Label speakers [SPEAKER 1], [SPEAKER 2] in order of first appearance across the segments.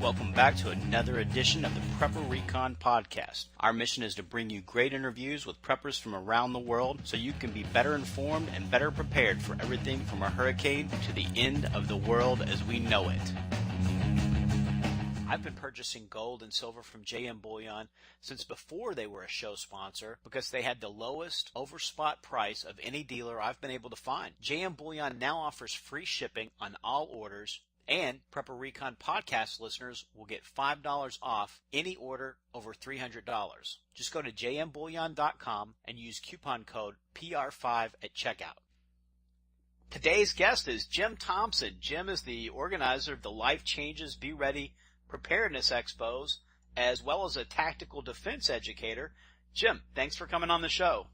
[SPEAKER 1] Welcome back to another edition of the Prepper Recon Podcast. Our mission is to bring you great interviews with preppers from around the world so you can be better informed and better prepared for everything from a hurricane to the end of the world as we know it. I've been purchasing gold and silver from JM Bullion since before they were a show sponsor because they had the lowest overspot price of any dealer I've been able to find. JM Bullion now offers free shipping on all orders, and Prepper Recon podcast listeners will get $5 off any order over $300. Just go to jmbullion.com and use coupon code PR5 at checkout. Today's guest is Jim Thompson. Jim is the organizer of the Life Changes, Be Ready, Preparedness Expos, as well as a tactical defense educator. Jim, thanks for coming on the show.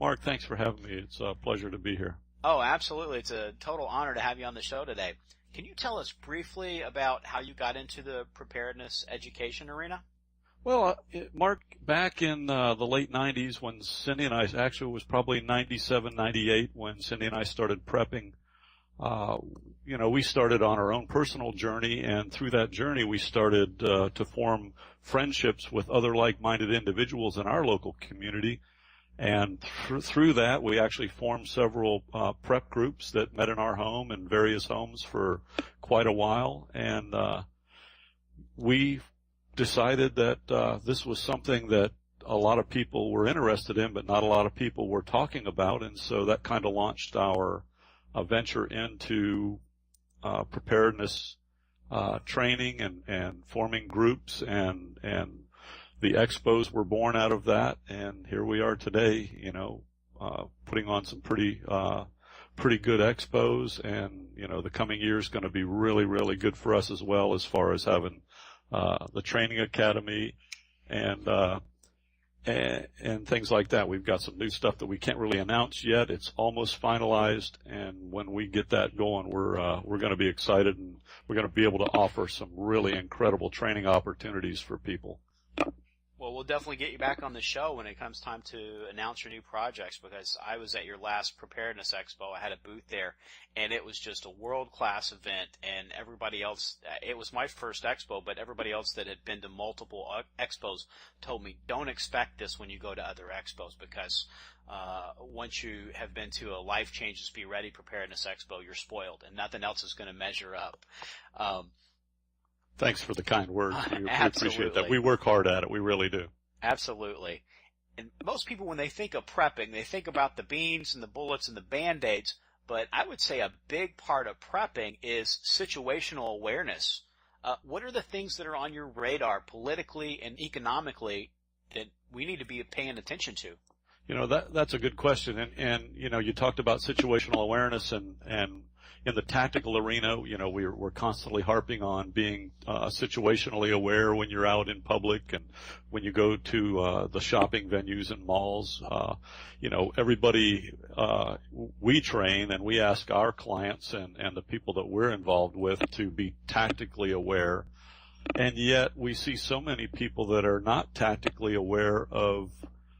[SPEAKER 2] Mark, thanks for having me. It's a pleasure to be here.
[SPEAKER 1] Oh, absolutely. It's a total honor to have you on the show today. Can you tell us briefly about how you got into the preparedness education arena?
[SPEAKER 2] Well, Mark, back in the late 90s when Cindy and I, actually it was probably 97, 98 when Cindy and I started prepping, we started on our own personal journey, and through that journey we started to form friendships with other like-minded individuals in our local community. And through that, we actually formed several prep groups that met in our home and various homes for quite a while. And we decided that this was something that a lot of people were interested in, but not a lot of people were talking about. And so that kind of launched our venture into preparedness training and forming groups, and the expos were born out of that, and here we are today, putting on some pretty good expos, and, the coming year is going to be really, really good for us as well, as far as having, the training academy and things like that. We've got some new stuff that we can't really announce yet. It's almost finalized, and when we get that going, we're going to be excited, and we're going to be able to offer some really incredible training opportunities for people.
[SPEAKER 1] Well, we'll definitely get you back on the show when it comes time to announce your new projects, because I was at your last Preparedness Expo. I had a booth there, and it was just a world-class event, and everybody else, it was my first expo, but everybody else that had been to multiple expos told me, don't expect this when you go to other expos, because once you have been to a Life Changes, Be Ready Preparedness Expo, you're spoiled, and nothing else is going to measure up.
[SPEAKER 2] Thanks for the kind words. We appreciate that. We work hard at it. We really do.
[SPEAKER 1] Absolutely. And most people, when they think of prepping, they think about the beans and the bullets and the Band-Aids. But I would say a big part of prepping is situational awareness. What are the things that are on your radar politically and economically that we need to be paying attention to?
[SPEAKER 2] That's a good question. And you talked about situational awareness, and in the tactical arena, we're constantly harping on being situationally aware when you're out in public and when you go to the shopping venues and malls. Everybody we train, and we ask our clients and the people that we're involved with to be tactically aware. And yet we see so many people that are not tactically aware of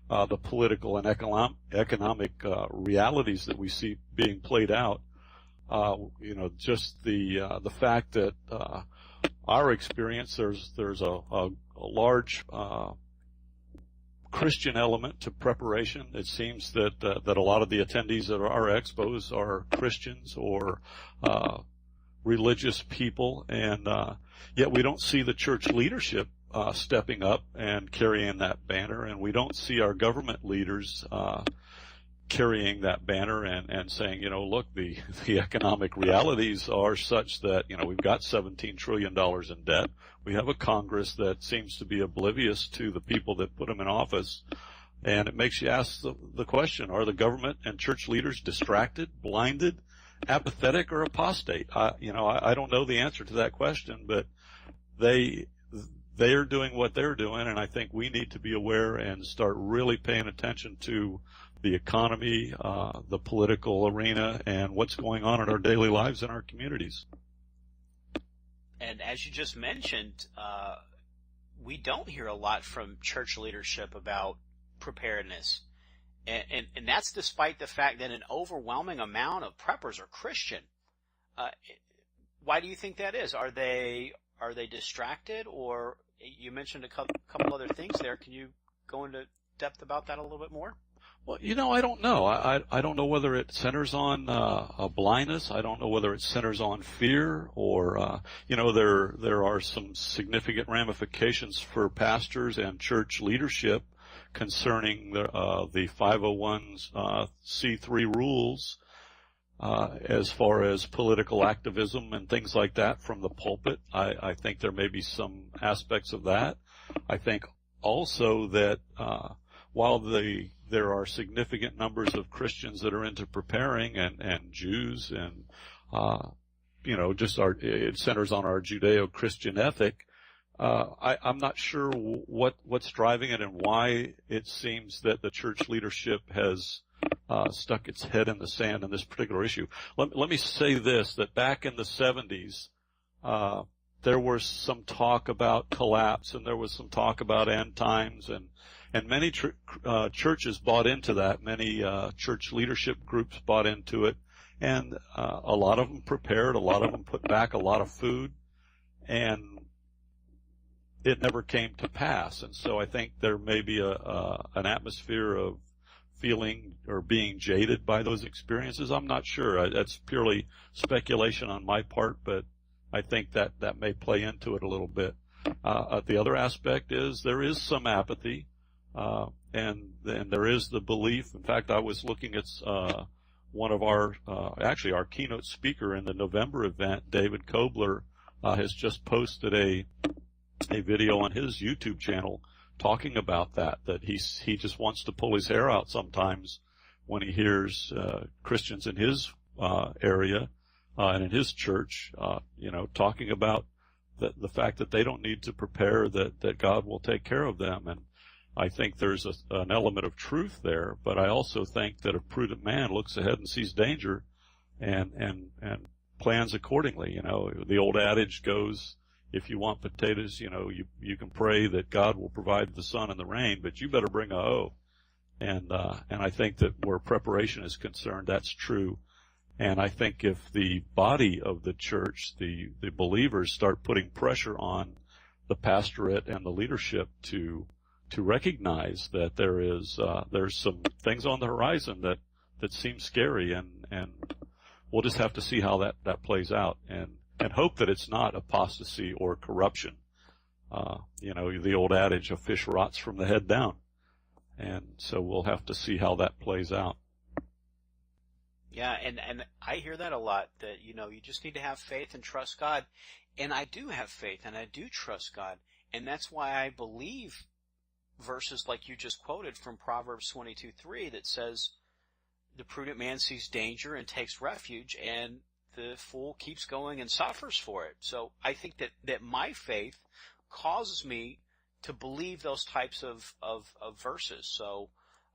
[SPEAKER 2] the political and economic realities that we see being played out. Just the fact that our experience, there's a large Christian element to preparation. It seems that a lot of the attendees at our expos are Christians or religious people, and yet we don't see the church leadership stepping up and carrying that banner, and we don't see our government leaders carrying that banner and saying, look, the economic realities are such that, we've got $17 trillion in debt. We have a Congress that seems to be oblivious to the people that put them in office. And it makes you ask the question, are the government and church leaders distracted, blinded, apathetic, or apostate? I don't know the answer to that question, but they are doing what they're doing, and I think we need to be aware and start really paying attention to the economy, the political arena, and what's going on in our daily lives in our communities.
[SPEAKER 1] And as you just mentioned, we don't hear a lot from church leadership about preparedness. And that's despite the fact that an overwhelming amount of preppers are Christian. Why do you think that is? Are they are they distracted, or you mentioned a couple other things there. Can you go into depth about that a little bit more?
[SPEAKER 2] Well, I don't know. I don't know whether it centers on a blindness. I don't know whether it centers on fear, or there are some significant ramifications for pastors and church leadership concerning the 501c3 rules as far as political activism and things like that from the pulpit. I think there may be some aspects of that. I think also that while there are significant numbers of Christians that are into preparing, and Jews, and it centers on our Judeo-Christian ethic. I'm not sure what's driving it and why it seems that the church leadership has stuck its head in the sand on this particular issue. Let me say this, that back in the 70s, there was some talk about collapse, and there was some talk about end times, and many churches bought into that. Many church leadership groups bought into it, and a lot of them prepared, a lot of them put back a lot of food, and it never came to pass. And so I think there may be an atmosphere of feeling or being jaded by those experiences. I'm not sure. That's purely speculation on my part, but I think that may play into it a little bit. The other aspect is there is some apathy, and there is the belief. In fact, I was looking at one of our keynote speaker in the November event, David Kobler, has just posted a video on his YouTube channel talking about that he just wants to pull his hair out sometimes when he hears Christians in his area and in his church, talking about the fact that they don't need to prepare, that God will take care of them. And I think there's an element of truth there, but I also think that a prudent man looks ahead and sees danger and plans accordingly. The old adage goes, if you want potatoes, you can pray that God will provide the sun and the rain, but you better bring a hoe. And I think that where preparation is concerned, that's true. And I think if the body of the church, the believers, start putting pressure on the pastorate and the leadership to recognize that there's some things on the horizon that seem scary, and we'll just have to see how that plays out, and hope that it's not apostasy or corruption. The old adage, a fish rots from the head down. And so we'll have to see how that plays out.
[SPEAKER 1] Yeah, and I hear that a lot, that, you just need to have faith and trust God. And I do have faith and I do trust God. And that's why I believe verses like you just quoted from Proverbs 22:3 that says, the prudent man sees danger and takes refuge, and the fool keeps going and suffers for it. So I think that my faith causes me to believe those types of verses. So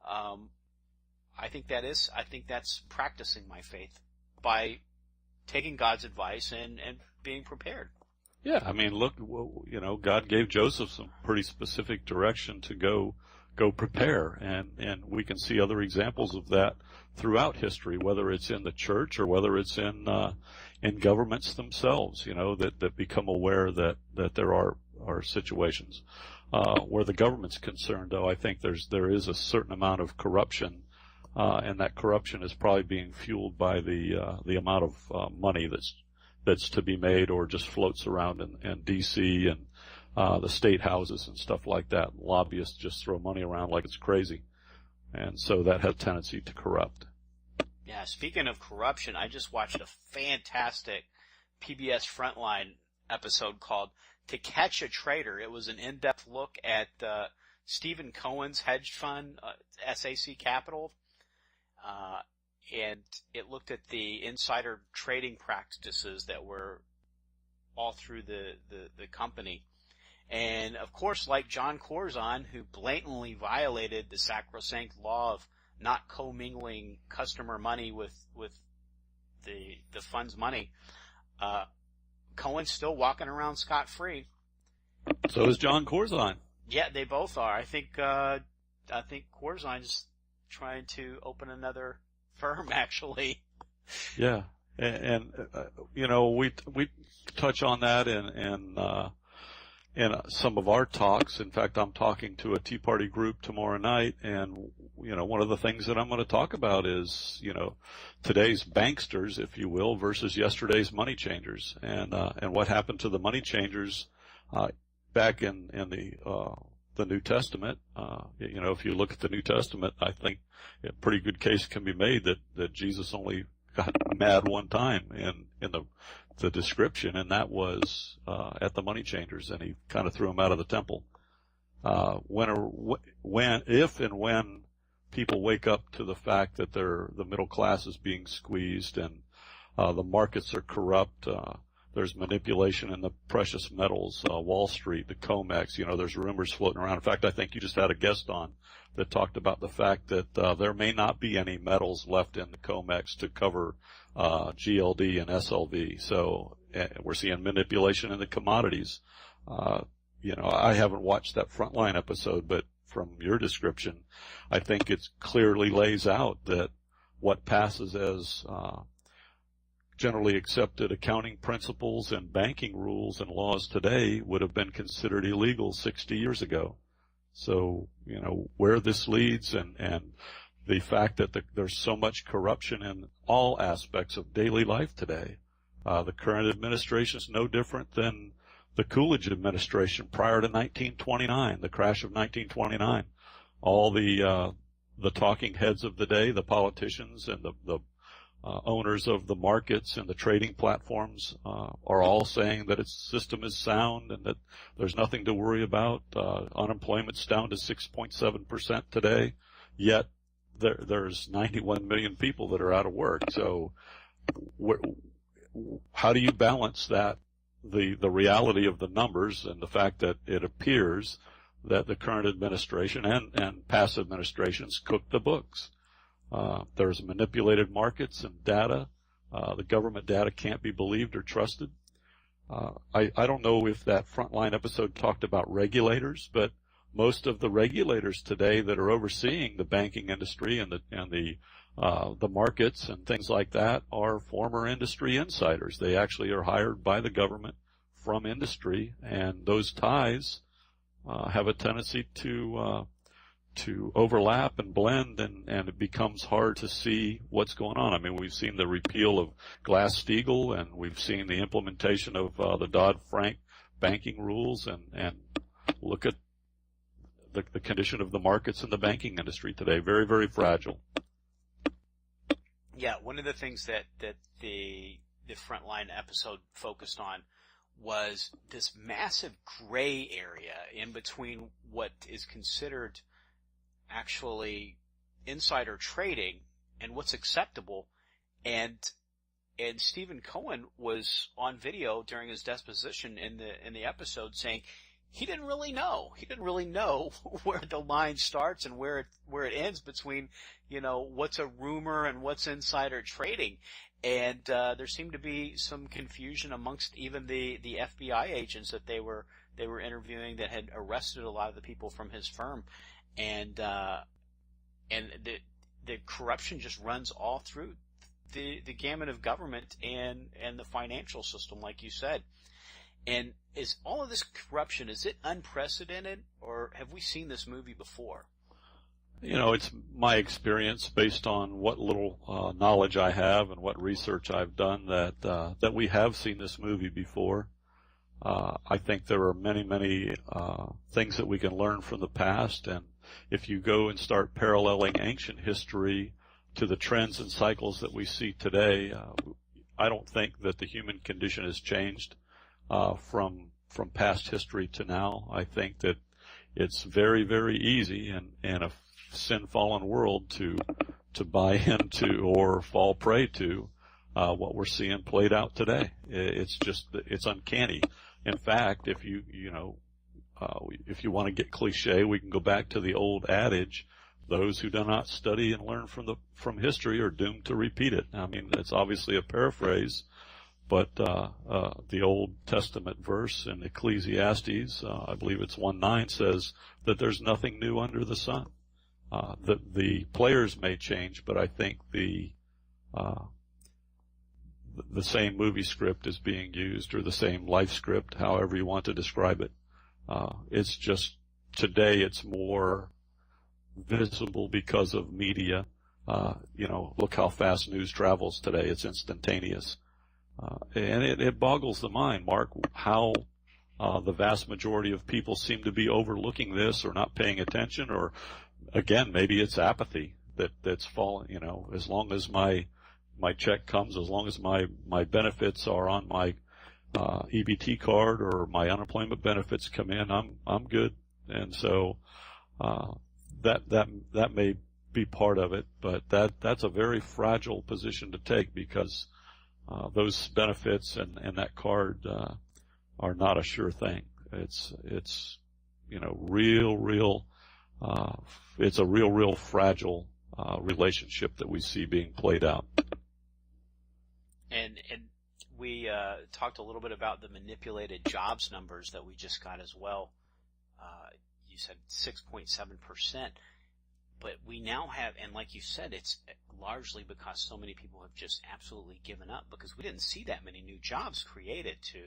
[SPEAKER 1] I think that's practicing my faith by taking God's advice and being prepared.
[SPEAKER 2] Yeah, I mean, look, God gave Joseph some pretty specific direction to go prepare, and we can see other examples of that throughout history, whether it's in the church or whether it's in governments themselves, that become aware that there are situations where the government's concerned. Though I think there is a certain amount of corruption, and that corruption is probably being fueled by the amount of money that's to be made, or just floats around in D.C. and the state houses and stuff like that. Lobbyists just throw money around like it's crazy, and so that has a tendency to corrupt.
[SPEAKER 1] Yeah, speaking of corruption, I just watched a fantastic PBS Frontline episode called To Catch a Traitor. It was an in-depth look at Stephen Cohen's hedge fund, SAC Capital, and it looked at the insider trading practices that were all through the company. And, of course, like John Corzine, who blatantly violated the sacrosanct law of not commingling customer money with the fund's money, Cohen's still walking around scot-free.
[SPEAKER 2] So is John Corzine.
[SPEAKER 1] Yeah, they both are. I think Corzine's trying to open another firm, actually.
[SPEAKER 2] Yeah. we touch on that in some of our talks. In fact, I'm talking to a Tea Party group tomorrow night, and one of the things that I'm going to talk about is today's banksters, if you will, versus yesterday's money changers, and what happened to the money changers back in the New Testament. If you look at the New Testament, I think a pretty good case can be made that Jesus only got mad one time in the description, and that was at the money changers, and he kind of threw them out of the temple. If and when people wake up to the fact that the middle class is being squeezed and the markets are corrupt, there's manipulation in the precious metals, Wall Street, the COMEX, there's rumors floating around. In fact, I think you just had a guest on that talked about the fact that there may not be any metals left in the COMEX to cover GLD and SLV. So we're seeing manipulation in the commodities. I haven't watched that Frontline episode, but from your description, I think it clearly lays out that what passes as generally accepted accounting principles and banking rules and laws today would have been considered illegal 60 years ago. So, where this leads and the fact that there's so much corruption in all aspects of daily life today. The current administration is no different than the Coolidge administration prior to 1929, the crash of 1929. All the talking heads of the day, the politicians and the owners of the markets and the trading platforms are all saying that its system is sound and that there's nothing to worry about. Unemployment's down to 6.7% today, yet there's 91 million people that are out of work. So how do you balance that, the reality of the numbers and the fact that it appears that the current administration and past administrations cooked the books? There's manipulated markets and data. The government data can't be believed or trusted. I don't know if that Frontline episode talked about regulators, but most of the regulators today that are overseeing the banking industry and the markets and things like that are former industry insiders. They actually are hired by the government from industry, and those ties have a tendency to overlap and blend, and it becomes hard to see what's going on. I mean, we've seen the repeal of Glass-Steagall, and we've seen the implementation of the Dodd-Frank banking rules, and look at the condition of the markets in the banking industry today. Very, very fragile.
[SPEAKER 1] Yeah, one of the things that the Frontline episode focused on was this massive gray area in between what is considered actually insider trading and what's acceptable. And Stephen Cohen was on video during his deposition in the episode saying he didn't really know. He didn't really know where the line starts and where it ends between, what's a rumor and what's insider trading. And there seemed to be some confusion amongst even the FBI agents that they were interviewing that had arrested a lot of the people from his firm. And the corruption just runs all through the gamut of government and the financial system, like you said. And is all of this corruption, is it unprecedented, or have we seen this movie before?
[SPEAKER 2] It's my experience based on what little knowledge I have and what research I've done that we have seen this movie before. I think there are many, many things that we can learn from the past, and if you go and start paralleling ancient history to the trends and cycles that we see today, I don't think that the human condition has changed from past history to now. I think that it's very, very easy in a sin-fallen world to buy into or fall prey to what we're seeing played out today. It's uncanny. In fact, if you want to get cliche, we can go back to the old adage: those who do not study and learn from history are doomed to repeat it. I mean, it's obviously a paraphrase, but the Old Testament verse in Ecclesiastes, I believe it's 1:9, says that there's nothing new under the sun. The players may change, but I think the the same movie script is being used, or the same life script, however you want to describe it. It's just today it's more visible because of media. Look how fast news travels today. It's instantaneous. And it boggles the mind, Mark, how the vast majority of people seem to be overlooking this or not paying attention, or again, maybe it's apathy that's fallen. As long as my check comes, as long as my benefits are on my EBT card or my unemployment benefits come in, I'm good. And so that may be part of it, but that's a very fragile position to take, because those benefits and that card are not a sure thing. It's it's a real fragile relationship that we see being played out.
[SPEAKER 1] And we talked a little bit about the manipulated jobs numbers that we just got as well. You said 6.7%, but we now have, and like you said, it's largely because so many people have just absolutely given up, because we didn't see that many new jobs created to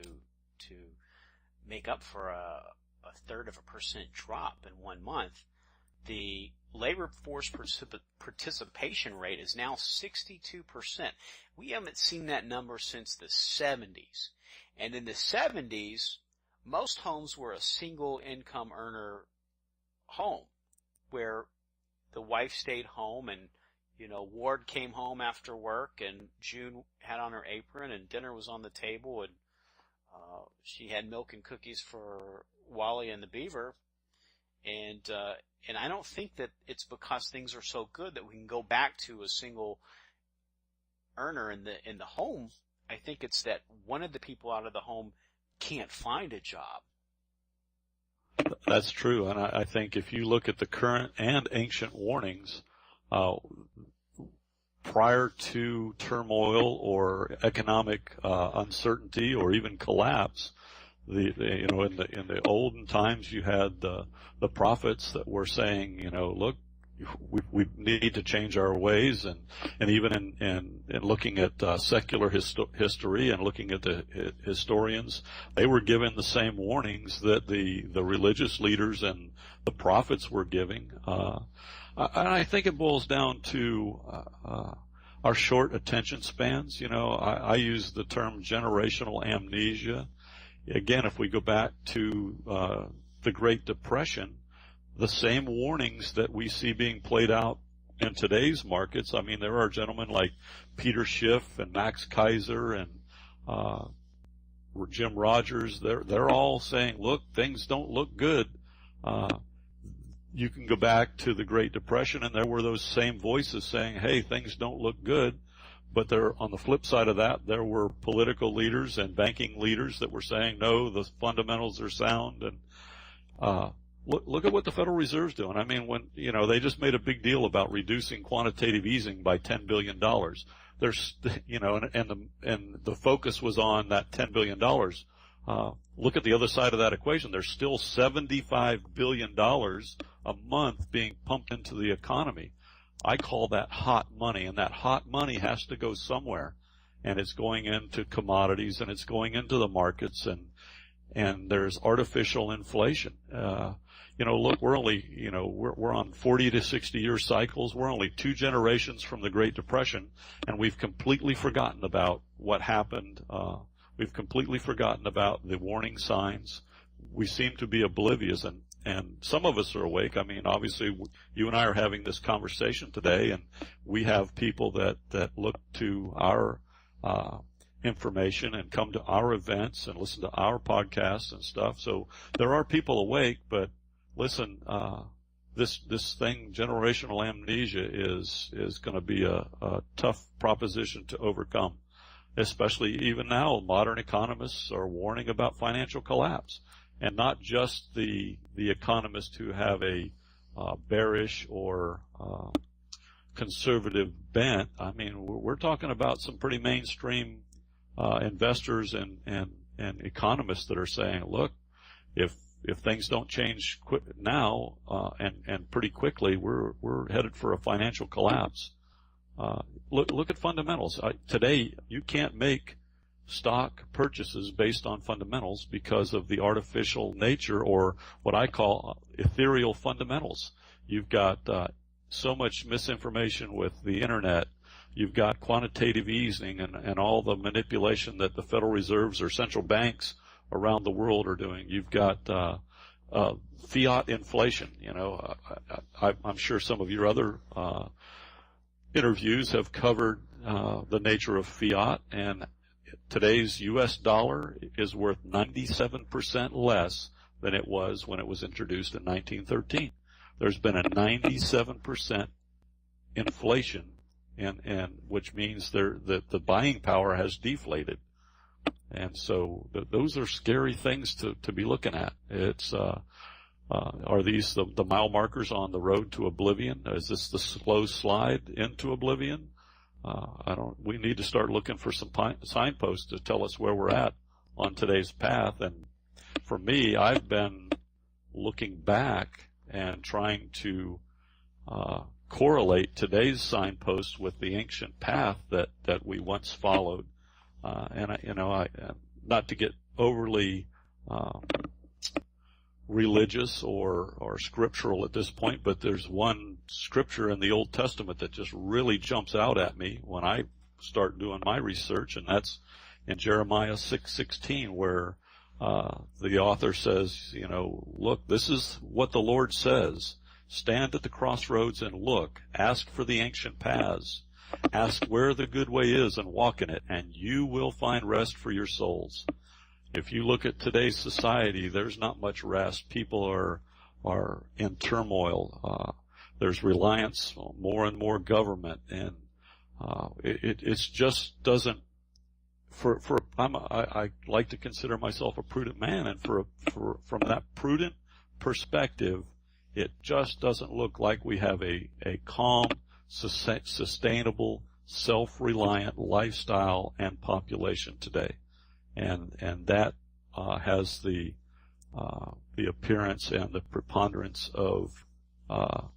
[SPEAKER 1] make up for a 1/3% drop in 1 month. The labor force participation rate is now 62%. We haven't seen that number since the 70s. And in the 70s, most homes were a single income earner home, where the wife stayed home and, Ward came home after work and June had on her apron and dinner was on the table, and she had milk and cookies for Wally and the beaver. And I don't think that it's because things are so good that we can go back to a single earner in the home. I think it's that one of the people out of the home can't find a job.
[SPEAKER 2] That's true, and I think if you look at the current and ancient warnings, prior to turmoil or economic uncertainty or even collapse, in the olden times, you had the prophets that were saying, look, we need to change our ways, and even in looking at secular history and looking at the historians, they were given the same warnings that the religious leaders and the prophets were giving. I think it boils down to our short attention spans. I use the term generational amnesia. Again, if we go back to the Great Depression, the same warnings that we see being played out in today's markets. I mean, there are gentlemen like Peter Schiff and Max Kaiser and Jim Rogers. They're all saying, look, things don't look good. You can go back to the Great Depression, and there were those same voices saying, hey, things don't look good. But on the flip side of that, there were political leaders and banking leaders that were saying, no, the fundamentals are sound. And look at what the Federal Reserve's doing. I mean, when they just made a big deal about reducing quantitative easing by $10 billion. There's and the focus was on that $10 billion. Look at the other side of that equation. There's still $75 billion a month being pumped into the economy. I call that hot money, and that hot money has to go somewhere, and it's going into commodities, and it's going into the markets, and there's artificial inflation. Look, we're only, we're on 40 to 60 year cycles. We're only 2 generations from the Great Depression, and we've completely forgotten about what happened. We've completely forgotten about the warning signs. We seem to be oblivious, and some of us are awake. I mean, obviously, you and I are having this conversation today, and we have people that look to our information and come to our events and listen to our podcasts and stuff. So there are people awake, but listen, this thing, generational amnesia, is going to be a tough proposition to overcome. Especially even now, modern economists are warning about financial collapse, and not just the economists who have a bearish or conservative bent. I mean, we're talking about some pretty mainstream investors and economists that are saying, look, if things don't change now and pretty quickly, we're headed for a financial collapse. Look at fundamentals. Today, you can't make stock purchases based on fundamentals because of the artificial nature, or what I call ethereal fundamentals. You've got so much misinformation with the internet. You've got quantitative easing and all the manipulation that the Federal Reserves or central banks around the world are doing. You've got fiat inflation. I'm sure some of your other interviews have covered the nature of fiat, and today's U.S. dollar is worth 97% less than it was when it was introduced in 1913. There's been a 97% inflation, and which means that the buying power has deflated. And so those are scary things to be looking at. It's are these the mile markers on the road to oblivion? Is this the slow slide into oblivion? We need to start looking for some signposts to tell us where we're at on today's path. And for me, I've been looking back and trying to correlate today's signposts with the ancient path that we once followed. And I not to get overly religious or scriptural at this point, but there's one scripture in the Old Testament that just really jumps out at me when I start doing my research, and that's in Jeremiah 6:16, where the author says, look, this is what the Lord says. Stand at the crossroads and look. Ask for the ancient paths. Ask where the good way is and walk in it, and you will find rest for your souls. If you look at today's society, there's not much rest. People are in turmoil. There's reliance on more and more government, and it's just doesn't. I like to consider myself a prudent man, and from that prudent perspective, it just doesn't look like we have a calm, sustainable, self-reliant lifestyle and population today. And that has the appearance and the preponderance of not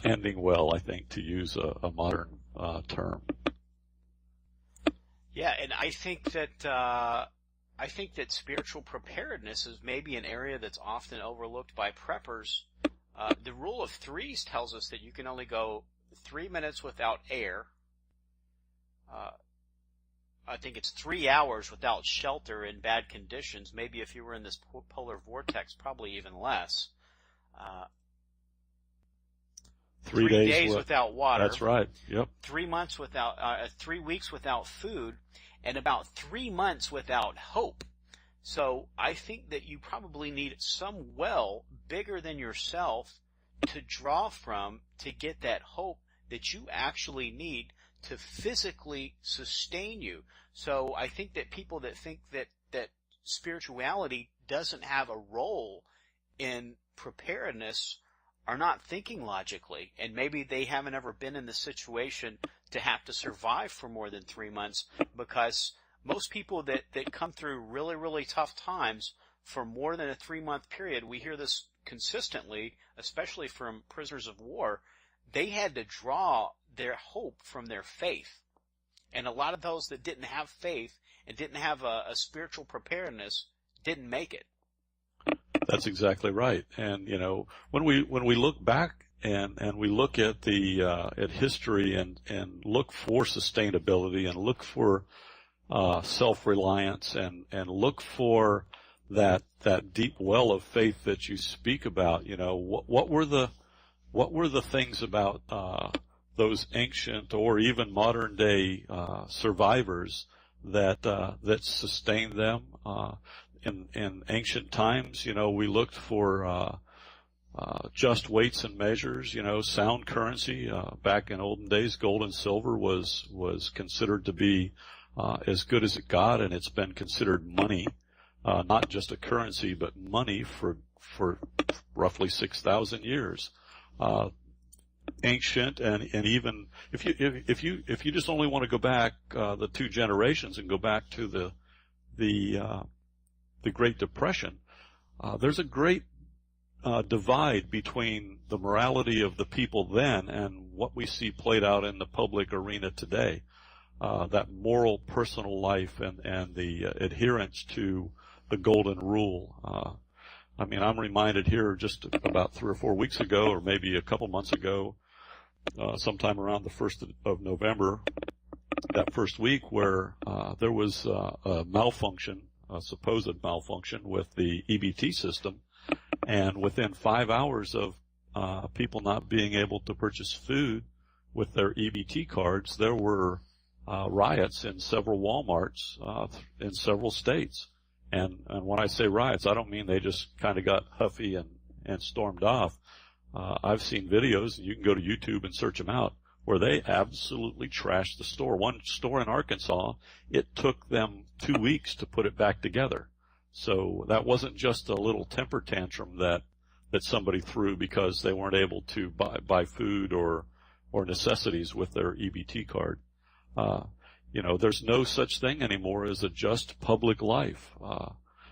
[SPEAKER 2] ending well, I think, to use a modern term.
[SPEAKER 1] Yeah, and I think that spiritual preparedness is maybe an area that's often overlooked by preppers. The rule of threes tells us that you can only go 3 minutes without air. I think it's 3 hours without shelter in bad conditions. Maybe if you were in this polar vortex, probably even less.
[SPEAKER 2] 3
[SPEAKER 1] days without water.
[SPEAKER 2] That's right. Yep.
[SPEAKER 1] 3 months without, 3 weeks without food, and about 3 months without hope. So I think that you probably need some well bigger than yourself to draw from to get that hope that you actually need to physically sustain you. So I think that people that think that spirituality doesn't have a role in preparedness are not thinking logically, and maybe they haven't ever been in the situation to have to survive for more than 3 months, because most people that come through really, really tough times for more than a 3-month period, we hear this consistently, especially from prisoners of war, they had to draw their hope from their faith. And a lot of those that didn't have faith and didn't have a spiritual preparedness didn't make it.
[SPEAKER 2] That's exactly right. And when we look back and we look at at history and look for sustainability and look for self-reliance and look for that deep well of faith that you speak about, what were the things about those ancient or even modern day survivors that sustained them? In ancient times, we looked for just weights and measures, sound currency. Back in olden days, gold and silver was considered to be as good as it got, and it's been considered money, not just a currency, but money for roughly 6,000 years. Ancient and even if you just only want to go back the 2 generations and go back to the Great Depression, there's a great divide between the morality of the people then and what we see played out in the public arena today. That moral personal life and the adherence to the golden rule. I mean, I'm reminded here just about 3 or 4 weeks ago, or maybe a couple months ago, sometime around the 1st of November, that first week, where there was a malfunction, a supposed malfunction with the EBT system, and within 5 hours of people not being able to purchase food with their EBT cards, there were riots in several Walmarts in several states. And when I say riots, I don't mean they just kind of got huffy and stormed off. I've seen videos, and you can go to YouTube and search them out, where they absolutely trashed the store. One store in Arkansas, it took them 2 weeks to put it back together. So that wasn't just a little temper tantrum that somebody threw because they weren't able to buy food or necessities with their EBT card. There's no such thing anymore as a just public life.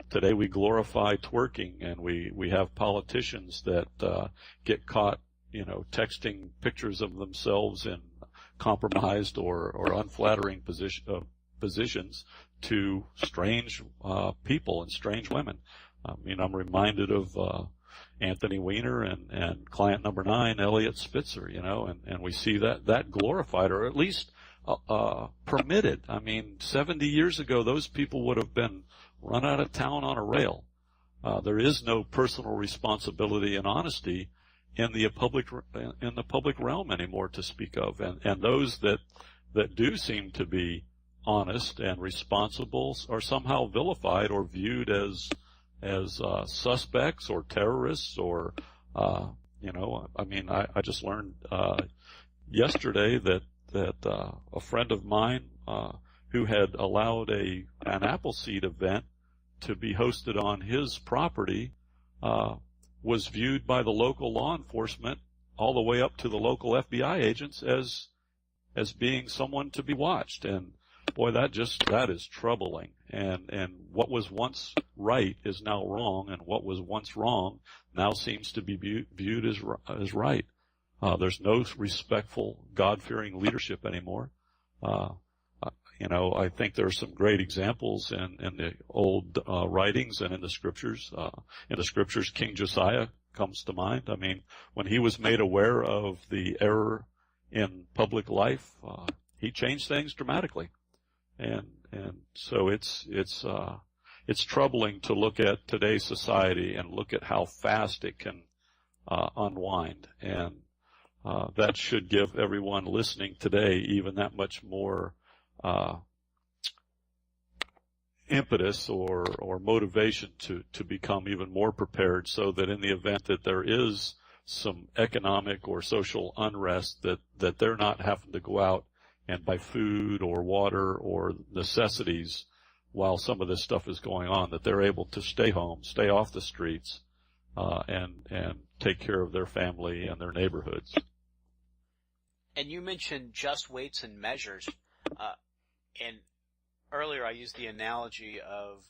[SPEAKER 2] Today we glorify twerking, and we have politicians that get caught, texting pictures of themselves in compromised or unflattering positions to strange people and strange women. I mean, I'm reminded of Anthony Weiner and client number 9, Elliot Spitzer, and we see that glorified, or at least permitted. I mean, 70 years ago, those people would have been run out of town on a rail. There is no personal responsibility and honesty in the public realm anymore to speak of, and those that do seem to be honest and responsible are somehow vilified or viewed as suspects or terrorists or I mean, I just learned yesterday that a friend of mine who had allowed an Appleseed event to be hosted on his property was viewed by the local law enforcement all the way up to the local FBI agents as being someone to be watched. And boy, that is troubling. And what was once right is now wrong, and what was once wrong now seems to be viewed as right. There's no respectful, God-fearing leadership anymore. I think there are some great examples in the old writings and in the scriptures. In the scriptures, King Josiah comes to mind. I mean, when he was made aware of the error in public life, he changed things dramatically. And so it's troubling to look at today's society and look at how fast it can unwind. And that should give everyone listening today even that much more impetus or motivation to become even more prepared, so that in the event that there is some economic or social unrest, that they're not having to go out and buy food or water or necessities while some of this stuff is going on, that they're able to stay home, stay off the streets, and take care of their family and their neighborhoods.
[SPEAKER 1] And you mentioned just weights and measures. And earlier I used the analogy of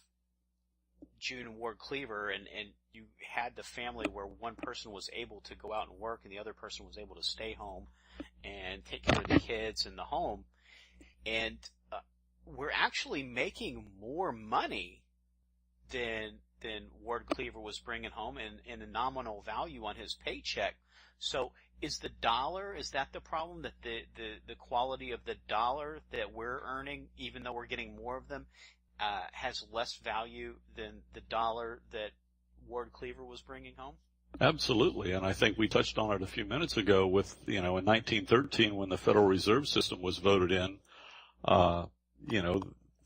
[SPEAKER 1] June Ward Cleaver, and you had the family where one person was able to go out and work and the other person was able to stay home and take care of the kids in the home. And we're actually making more money than Ward Cleaver was bringing home in a nominal value on his paycheck. So is the dollar, is that the problem, that the quality of the dollar that we're earning, even though we're getting more of them, has less value than the dollar that Ward Cleaver was bringing home?
[SPEAKER 2] Absolutely, and I think we touched on it a few minutes ago with, in 1913 when the Federal Reserve System was voted in,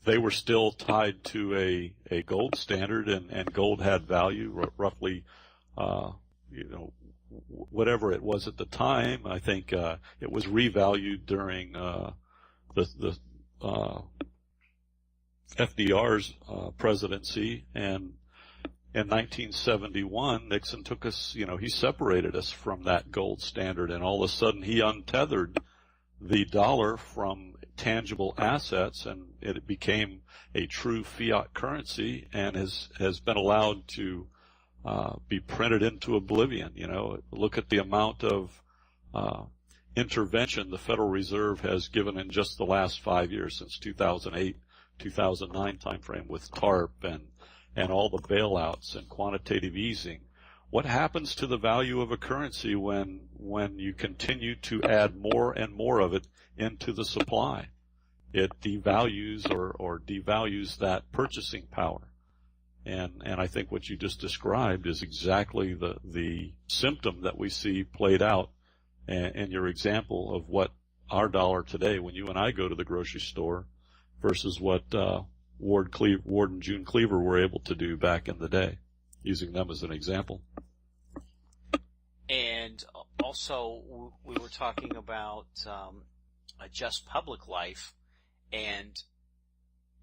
[SPEAKER 2] they were still tied to a gold standard, and gold had value, roughly, whatever it was at the time. I think it was revalued during the FDR's presidency, and in 1971, Nixon took us, he separated us from that gold standard, and all of a sudden he untethered the dollar from tangible assets, and it became a true fiat currency, and has been allowed to be printed into oblivion. Look at the amount of intervention the Federal Reserve has given in just the last 5 years, since 2008, 2009 timeframe, with TARP and all the bailouts and quantitative easing. What happens to the value of a currency when you continue to add more and more of it into the supply? It devalues or devalues that purchasing power. And I think what you just described is exactly the symptom that we see played out in your example of what our dollar today, when you and I go to the grocery store, versus what Ward and June Cleaver were able to do back in the day, using them as an example.
[SPEAKER 1] And also, we were talking about a just public life, and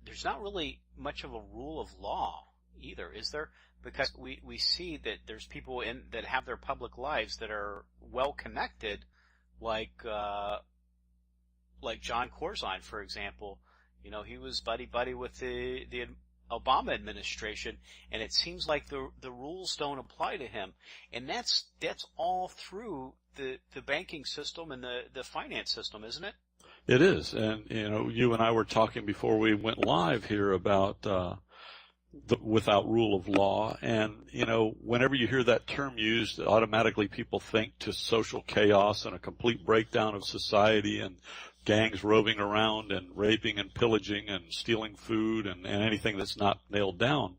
[SPEAKER 1] there's not really much of a rule of law either, is there? Because we see that there's people that have their public lives that are well connected, like John Corzine, for example. He was buddy with the Obama administration, and it seems like the rules don't apply to him. And that's all through the banking system and the finance system, isn't it?
[SPEAKER 2] It is. And, you and I were talking before we went live here about without rule of law. And, whenever you hear that term used, automatically people think to social chaos and a complete breakdown of society and gangs roving around and raping and pillaging and stealing food and anything that's not nailed down.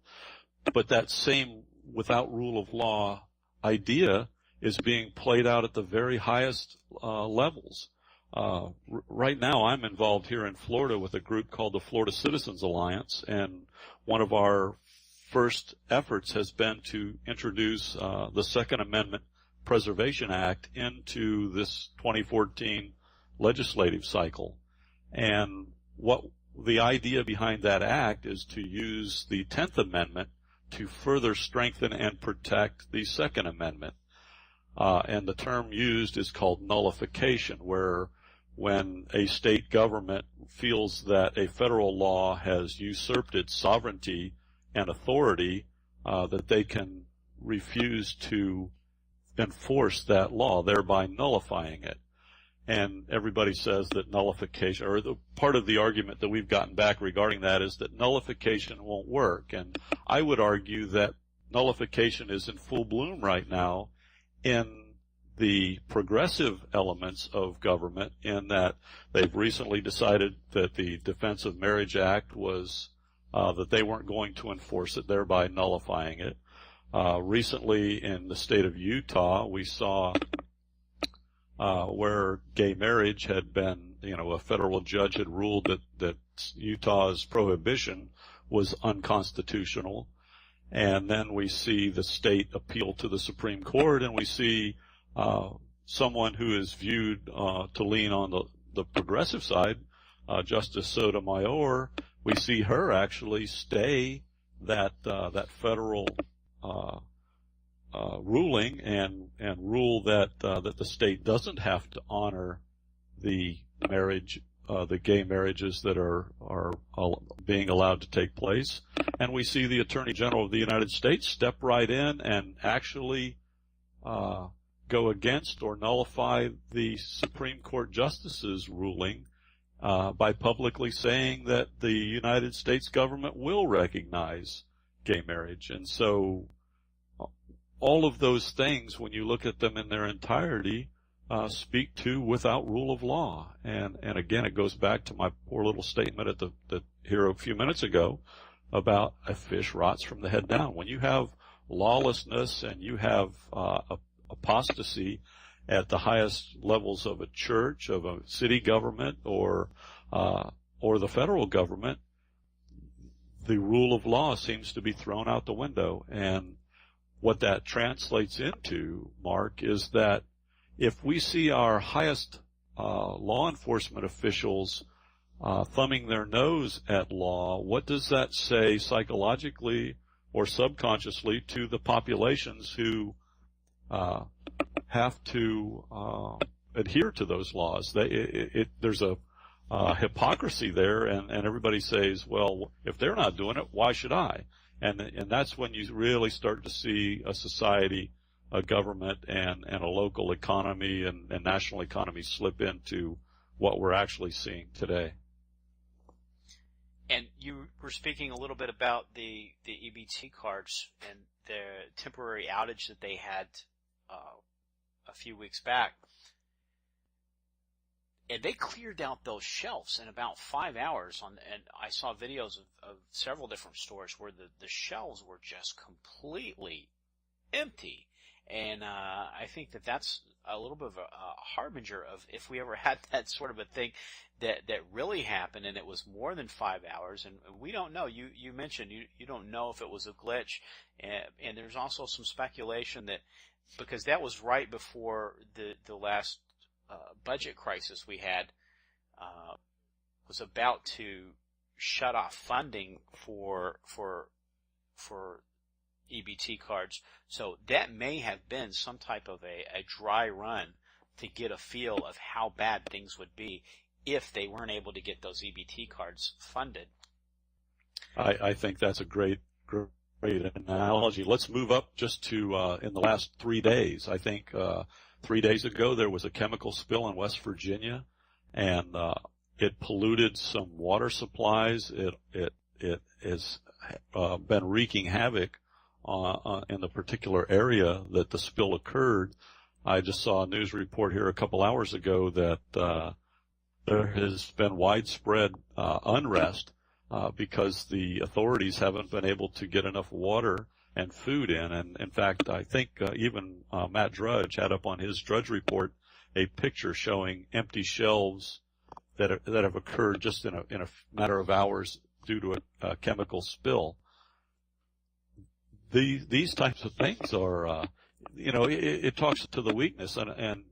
[SPEAKER 2] But that same without rule of law idea is being played out at the very highest levels. Right now I'm involved here in Florida with a group called the Florida Citizens Alliance, and one of our first efforts has been to introduce the Second Amendment Preservation Act into this 2014 legislative cycle. And what the idea behind that act is to use the 10th Amendment to further strengthen and protect the Second Amendment. And the term used is called nullification, where when a state government feels that a federal law has usurped its sovereignty and authority, that they can refuse to enforce that law, thereby nullifying it. And everybody says that nullification, or the part of the argument that we've gotten back regarding that is that nullification won't work. And I would argue that nullification is in full bloom right now in the progressive elements of government, in that they've recently decided that the Defense of Marriage Act was, that they weren't going to enforce it, thereby nullifying it. Recently in the state of Utah, we saw where gay marriage had been, a federal judge had ruled that Utah's prohibition was unconstitutional. And then we see the state appeal to the Supreme Court, and we see someone who is viewed to lean on the progressive side, Justice Sotomayor, we see her actually stay that federal ruling and rule that the state doesn't have to honor the marriage, the gay marriages that are being allowed to take place. And we see the Attorney General of the United States step right in and actually go against or nullify the Supreme Court justice's ruling by publicly saying that the United States government will recognize gay marriage. And so all of those things, when you look at them in their entirety, speak to without rule of law. And again, it goes back to my poor little statement at here a few minutes ago about a fish rots from the head down. When you have lawlessness and you have apostasy at the highest levels of a church, of a city government, or the federal government, the rule of law seems to be thrown out the window. And what that translates into, Mark, is that if we see our highest law enforcement officials thumbing their nose at law, what does that say psychologically or subconsciously to the populations who have to adhere to those laws? There's a hypocrisy there, and everybody says, well, if they're not doing it, why should I? And that's when you really start to see a society, a government, and a local economy and national economy slip into what we're actually seeing today.
[SPEAKER 1] And you were speaking a little bit about the EBT cards and the temporary outage that they had a few weeks back. And they cleared out those shelves in about 5 hours. And I saw videos of several different stores where the shelves were just completely empty. And I think that's a little bit of a harbinger of if we ever had that sort of a thing that really happened and it was more than 5 hours. And we don't know. You mentioned you don't know if it was a glitch. And there's also some speculation that because that was right before the last budget crisis we had was about to shut off funding for EBT cards. So that may have been some type of a dry run to get a feel of how bad things would be if they weren't able to get those EBT cards funded.
[SPEAKER 2] I think that's a great analogy. Let's move up just to in the last 3 days. I think 3 days ago there was a chemical spill in West Virginia, and it polluted some water supplies. It has been wreaking havoc in the particular area that the spill occurred. I just saw a news report here a couple hours ago that there has been widespread unrest because the authorities haven't been able to get enough water and food in. And in fact, I think even Matt Drudge had up on his Drudge report a picture showing empty shelves that have occurred just in a matter of hours due to a chemical spill. These types of things are, it talks to the weakness, and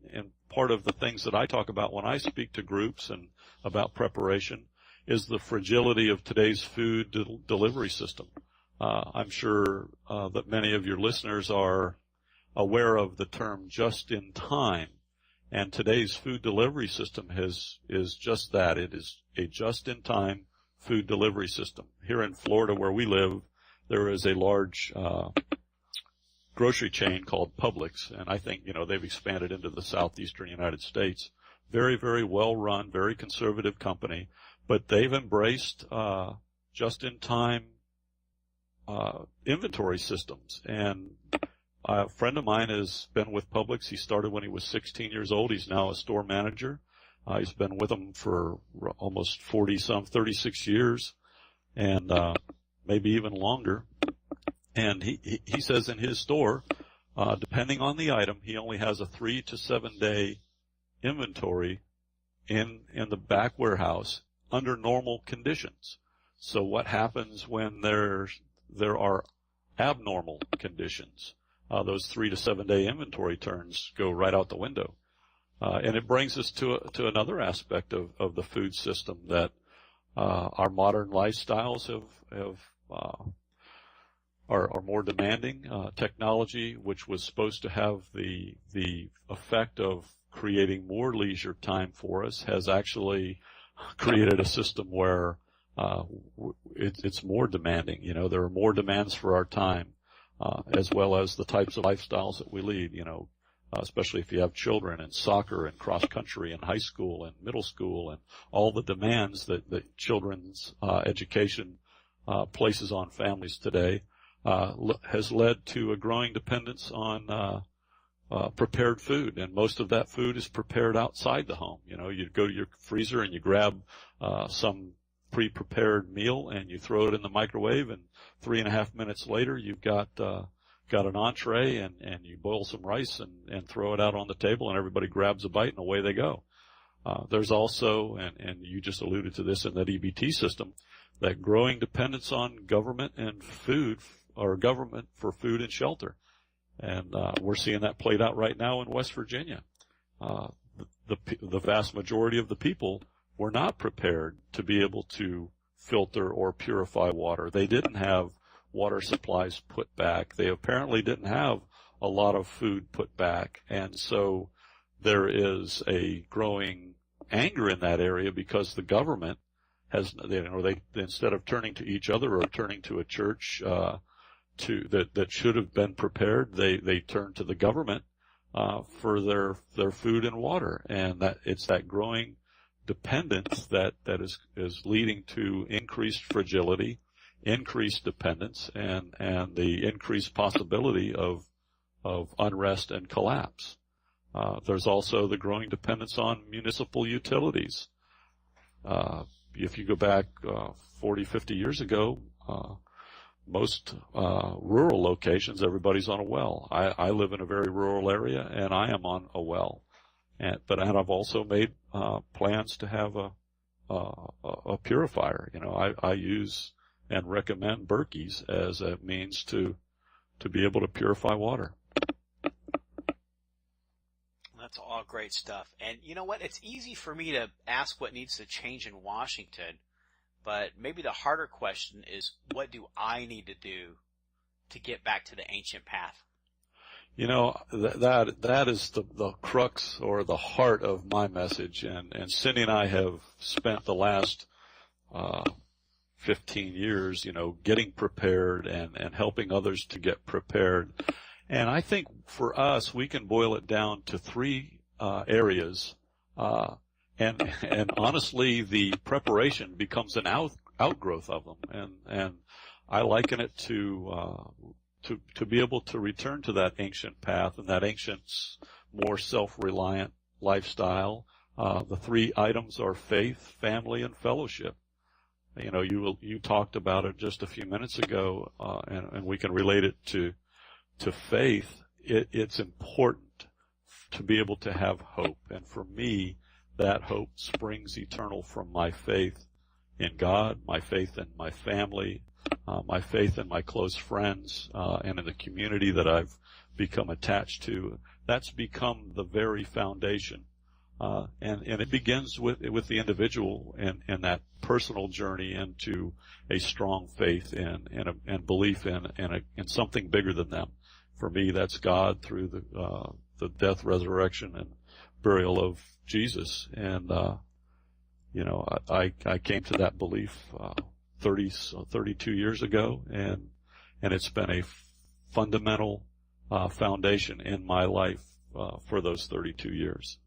[SPEAKER 2] part of the things that I talk about when I speak to groups and about preparation is the fragility of today's food delivery system. I'm sure that many of your listeners are aware of the term just in time, and today's food delivery system is just that. It is a just in time food delivery system. Here in Florida where we live, there is a large grocery chain called Publix, and I think they've expanded into the southeastern United States. Very, very well run, very conservative company, but they've embraced just in time inventory systems. And a friend of mine has been with Publix. He started when he was 16 years old. He's now a store manager. He's been with them for almost 36 years, and maybe even longer. And he says in his store, depending on the item, he only has a 3 to 7 day inventory in the back warehouse under normal conditions. So what happens when there are abnormal conditions? Those 3 to 7 day inventory turns go right out the window. And it brings us to another aspect of the food system that our modern lifestyles are more demanding. Technology, which was supposed to have the effect of creating more leisure time for us, has actually created a system where it's more demanding. There are more demands for our time, as well as the types of lifestyles that we lead. Especially if you have children and soccer and cross country and high school and middle school and all the demands that children's education places on families today, has led to a growing dependence on prepared food, and most of that food is prepared outside the home. You go to your freezer and you grab some pre-prepared meal and you throw it in the microwave, and 3.5 minutes later you've got an entree, and you boil some rice and throw it out on the table, and everybody grabs a bite and away they go. There's also, and you just alluded to this in that EBT system, that growing dependence on government and food, or government for food and shelter. And we're seeing that played out right now in West Virginia. The vast majority of the people were not prepared to be able to filter or purify water. They didn't have water supplies put back. They apparently didn't have a lot of food put back. And so there is a growing anger in that area because the government they instead of turning to each other or turning to a church that should have been prepared, they turn to the government for their food and water, and that it's that growing dependence that is leading to increased fragility, increased dependence, and the increased possibility of unrest and collapse. There's also the growing dependence on municipal utilities. If you go back 40, 50 years ago, most rural locations, everybody's on a well. I live in a very rural area, and I am on a well. But I've also made plans to have a purifier. I use and recommend Berkey's as a means to be able to purify water.
[SPEAKER 1] That's all great stuff. And you know what? It's easy for me to ask what needs to change in Washington, but maybe the harder question is, what do I need to do to get back to the ancient path?
[SPEAKER 2] That is the crux or the heart of my message. And Cindy and I have spent the last 15 years, getting prepared and helping others to get prepared. And I think for us, we can boil it down to three areas. And honestly, the preparation becomes an outgrowth of them. And I liken it to be able to return to that ancient path and that ancient, more self-reliant lifestyle. The three items are faith, family, and fellowship. You talked about it just a few minutes ago, and we can relate it to faith. It's important to be able to have hope. And for me, that hope springs eternal from my faith in God, my faith in my family, my faith in my close friends, and in the community that I've become attached to. That's become the very foundation. And it begins with the individual and that personal journey into a strong faith and belief in something bigger than them. For me, that's God through the death, resurrection, and burial of Jesus. And I came to that belief 32 years ago, and it's been a fundamental foundation in my life for those 32 years.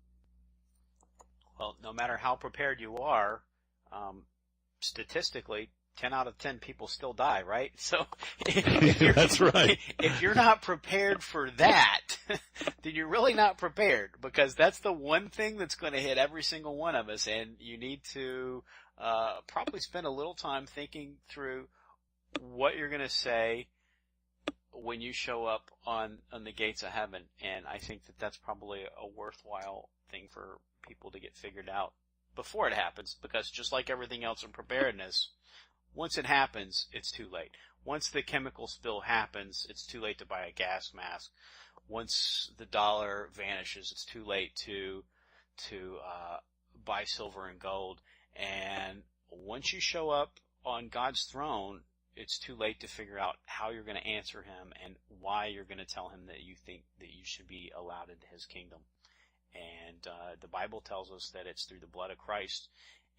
[SPEAKER 1] Well, no matter how prepared you are, statistically, 10 out of 10 people still die, right? So
[SPEAKER 2] that's right.
[SPEAKER 1] If you're not prepared for that, then you're really not prepared, because that's the one thing that's going to hit every single one of us. And you need to probably spend a little time thinking through what you're going to say when you show up on the gates of heaven. And I think that that's probably a worthwhile thing for people to get figured out before it happens, because just like everything else in preparedness, once it happens, it's too late. Once the chemical spill happens, it's too late to buy a gas mask. Once the dollar vanishes, it's too late to buy silver and gold. And once you show up on God's throne, it's too late to figure out how you're going to answer him and why you're going to tell him that you think that you should be allowed into his kingdom. And the Bible tells us that it's through the blood of Christ.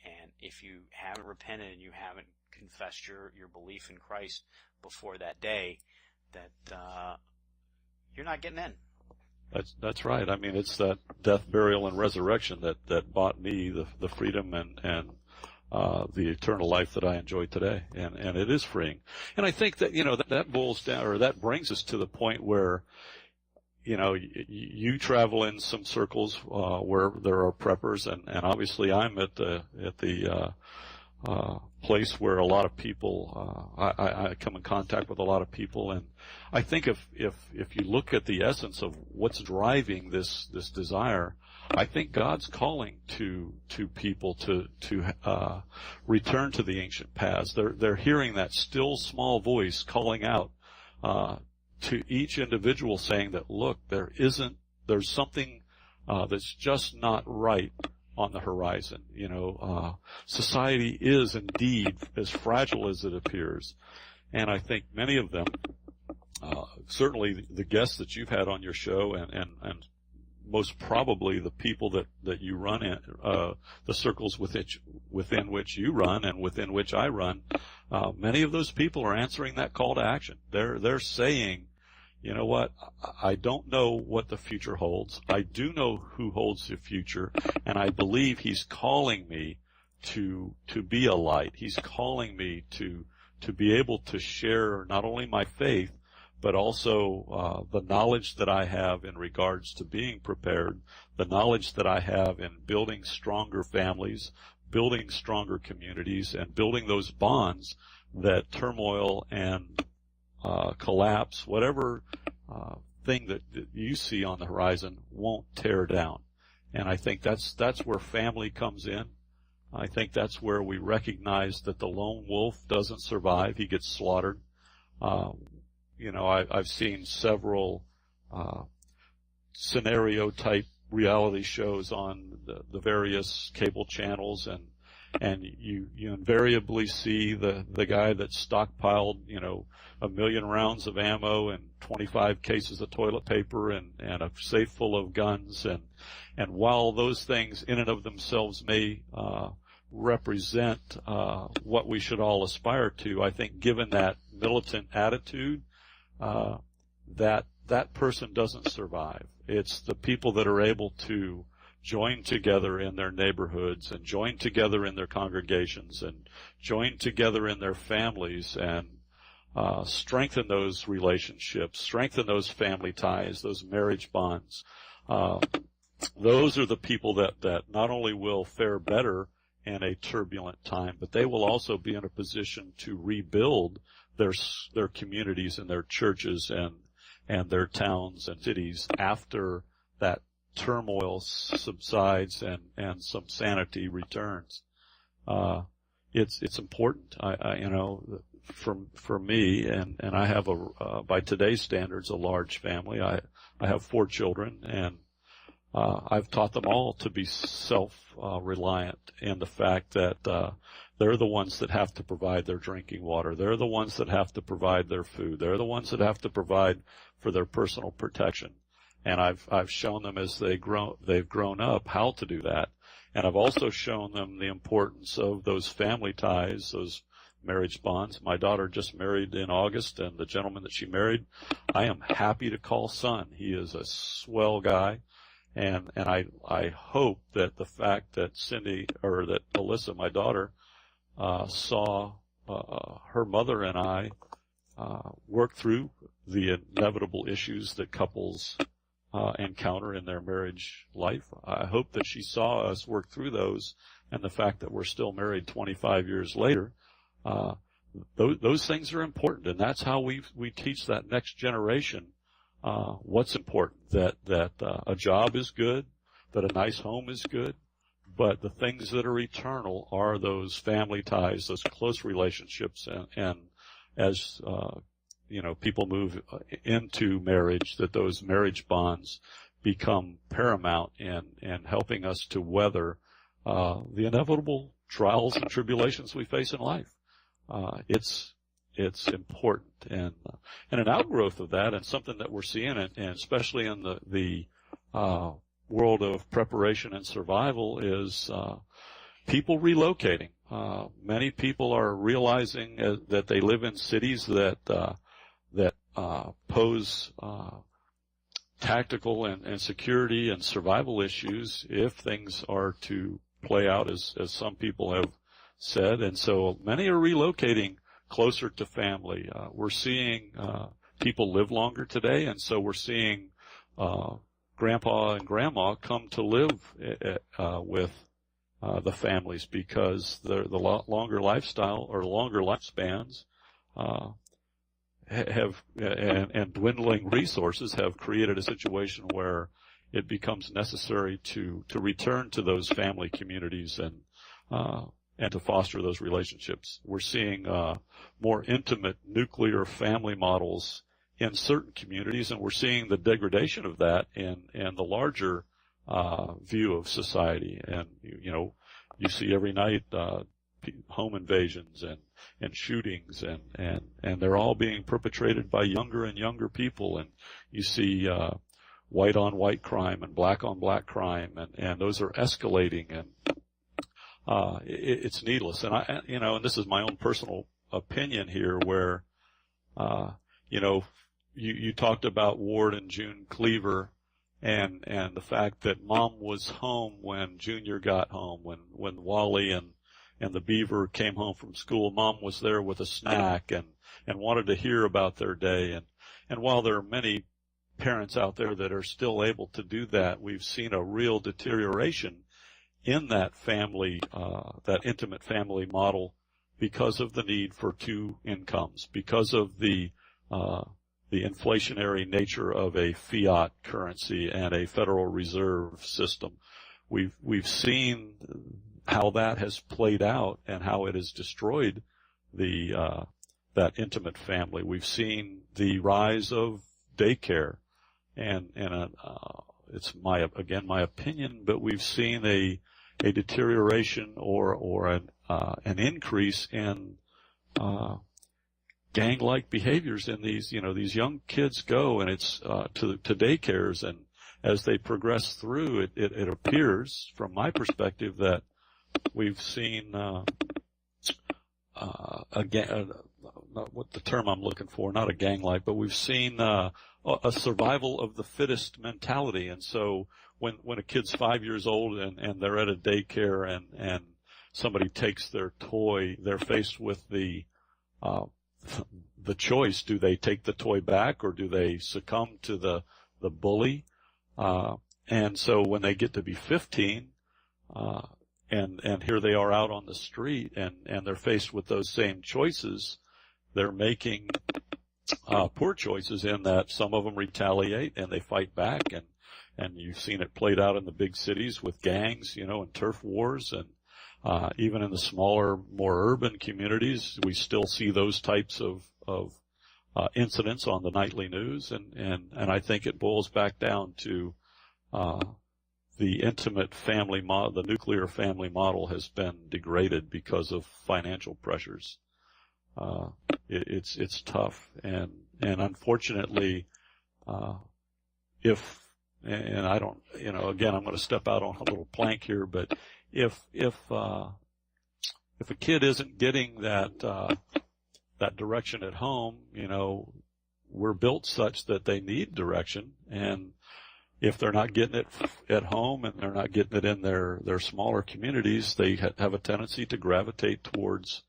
[SPEAKER 1] And if you haven't repented and you haven't confessed your belief in Christ before that day, that you're not getting in.
[SPEAKER 2] That's right. I mean, it's that death, burial, and resurrection that bought me the freedom and the eternal life that I enjoy today, and it is freeing. And I think that that boils down, or that brings us to the point where you travel in some circles where there are preppers, and obviously I'm at the place where a lot of people I come in contact with a lot of people, and I think if you look at the essence of what's driving this desire, I think God's calling to people to return to the ancient paths. They're hearing that still small voice calling out to each individual, saying that, look, there's something that's just not right on the horizon. Society is indeed as fragile as it appears. And I think many of them, certainly the guests that you've had on your show and most probably the people that you run in, the circles within which you run and within which I run, many of those people are answering that call to action. They're saying, you know what, I don't know what the future holds. I do know who holds the future, and I believe he's calling me to be a light. He's calling me to be able to share not only my faith, but also the knowledge that I have in regards to being prepared, the knowledge that I have in building stronger families, building stronger communities, and building those bonds that turmoil and collapse, whatever thing that you see on the horizon, won't tear down. And I think that's where family comes in. I think that's where we recognize that the lone wolf doesn't survive. He gets slaughtered. I've seen several scenario type reality shows on the various cable channels, and you invariably see the guy that stockpiled 1 million rounds of ammo and 25 cases of toilet paper and a safe full of guns, and while those things in and of themselves may represent what we should all aspire to, I think given that militant attitude, that person doesn't survive. It's the people that are able to join together in their neighborhoods and join together in their congregations and join together in their families and strengthen those relationships, strengthen those family ties, those marriage bonds. Those are the people that not only will fare better in a turbulent time, but they will also be in a position to rebuild their communities and their churches and their towns and cities after that turmoil subsides and some sanity returns. It's important. For me, and I have by today's standards, a large family. I have 4 children, and I've taught them all to be self-reliant in the fact that they're the ones that have to provide their drinking water. They're the ones that have to provide their food. They're the ones that have to provide for their personal protection. And I've shown them as they've grown up how to do that. And I've also shown them the importance of those family ties, those marriage bonds. My daughter just married in August, and the gentleman that she married, I am happy to call son. He is a swell guy. And I hope that the fact that that Alyssa, my daughter, saw her mother and I work through the inevitable issues that couples encounter in their marriage life. I hope that she saw us work through those, and the fact that we're still married 25 years later. Those things are important, and that's how we teach that next generation what's important, that a job is good, that a nice home is good, but the things that are eternal are those family ties, those close relationships, and as people move into marriage, that those marriage bonds become paramount in helping us to weather the inevitable trials and tribulations we face in life. It's important, and an outgrowth of that, and something that we're seeing, and especially in the world of preparation and survival, is people relocating. Many people are realizing that they live in cities that pose tactical and security and survival issues if things are to play out as some people have said, and so many are relocating closer to family. We're seeing people live longer today, and so we're seeing grandpa and grandma come to live with the families, because the longer lifestyle or longer lifespans have and dwindling resources have created a situation where it becomes necessary to return to those family communities and to foster those relationships. We're seeing more intimate nuclear family models in certain communities, and we're seeing the degradation of that in the larger view of society. And you see every night home invasions and shootings, and they're all being perpetrated by younger and younger people. And you see white on white crime and black on black crime, and those are escalating, and it's needless. And and this is my own personal opinion here, where you talked about Ward and June Cleaver, and the fact that Mom was home when Junior got home, when Wally and the Beaver came home from school. Mom was there with a snack and wanted to hear about their day. And while there are many parents out there that are still able to do that, we've seen a real deterioration in that family, that intimate family model, because of the need for two incomes, because of the inflationary nature of a fiat currency and a Federal Reserve system. We've seen how that has played out and how it has destroyed that intimate family. We've seen the rise of daycare, and it's my opinion, but we've seen a deterioration or an increase in gang-like behaviors in these young kids go, and it's to daycares, and as they progress through it appears from my perspective that we've seen what the term I'm looking for, not a gang-like, but we've seen a survival of the fittest mentality. And so when a kid's 5 years old and they're at a daycare and somebody takes their toy, they're faced with the choice: do they take the toy back, or do they succumb to the bully? And so when they get to be 15, and here they are out on the street, and they're faced with those same choices, they're making poor choices in that some of them retaliate and they fight back, and you've seen it played out in the big cities with gangs, and turf wars, and even in the smaller, more urban communities, we still see those types of incidents on the nightly news, and I think it boils back down to the intimate family model. The nuclear family model has been degraded because of financial pressures. It's tough, and unfortunately, and I don't, again, I'm going to step out on a little plank here, but if a kid isn't getting that direction at home, we're built such that they need direction, and if they're not getting it at home and they're not getting it in their smaller communities, they have a tendency to gravitate towards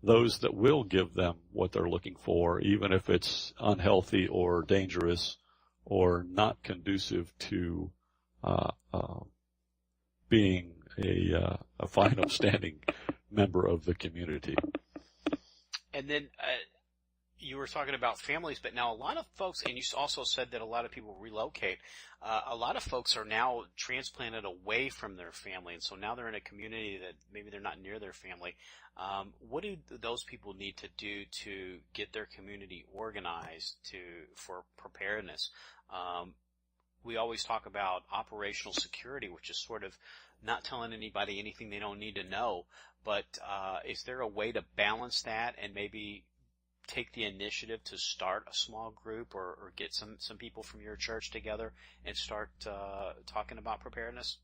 [SPEAKER 2] those that will give them what they're looking for, even if it's unhealthy or dangerous or not conducive to being a fine, upstanding member of the community.
[SPEAKER 1] And then you were talking about families, but now a lot of folks, and you also said that a lot of people relocate, a lot of folks are now transplanted away from their family, and so now they're in a community that maybe they're not near their family. What do those people need to do to get their community organized for preparedness? We always talk about operational security, which is sort of not telling anybody anything they don't need to know, but is there a way to balance that and maybe take the initiative to start a small group or get some people from your church together and start talking about preparedness?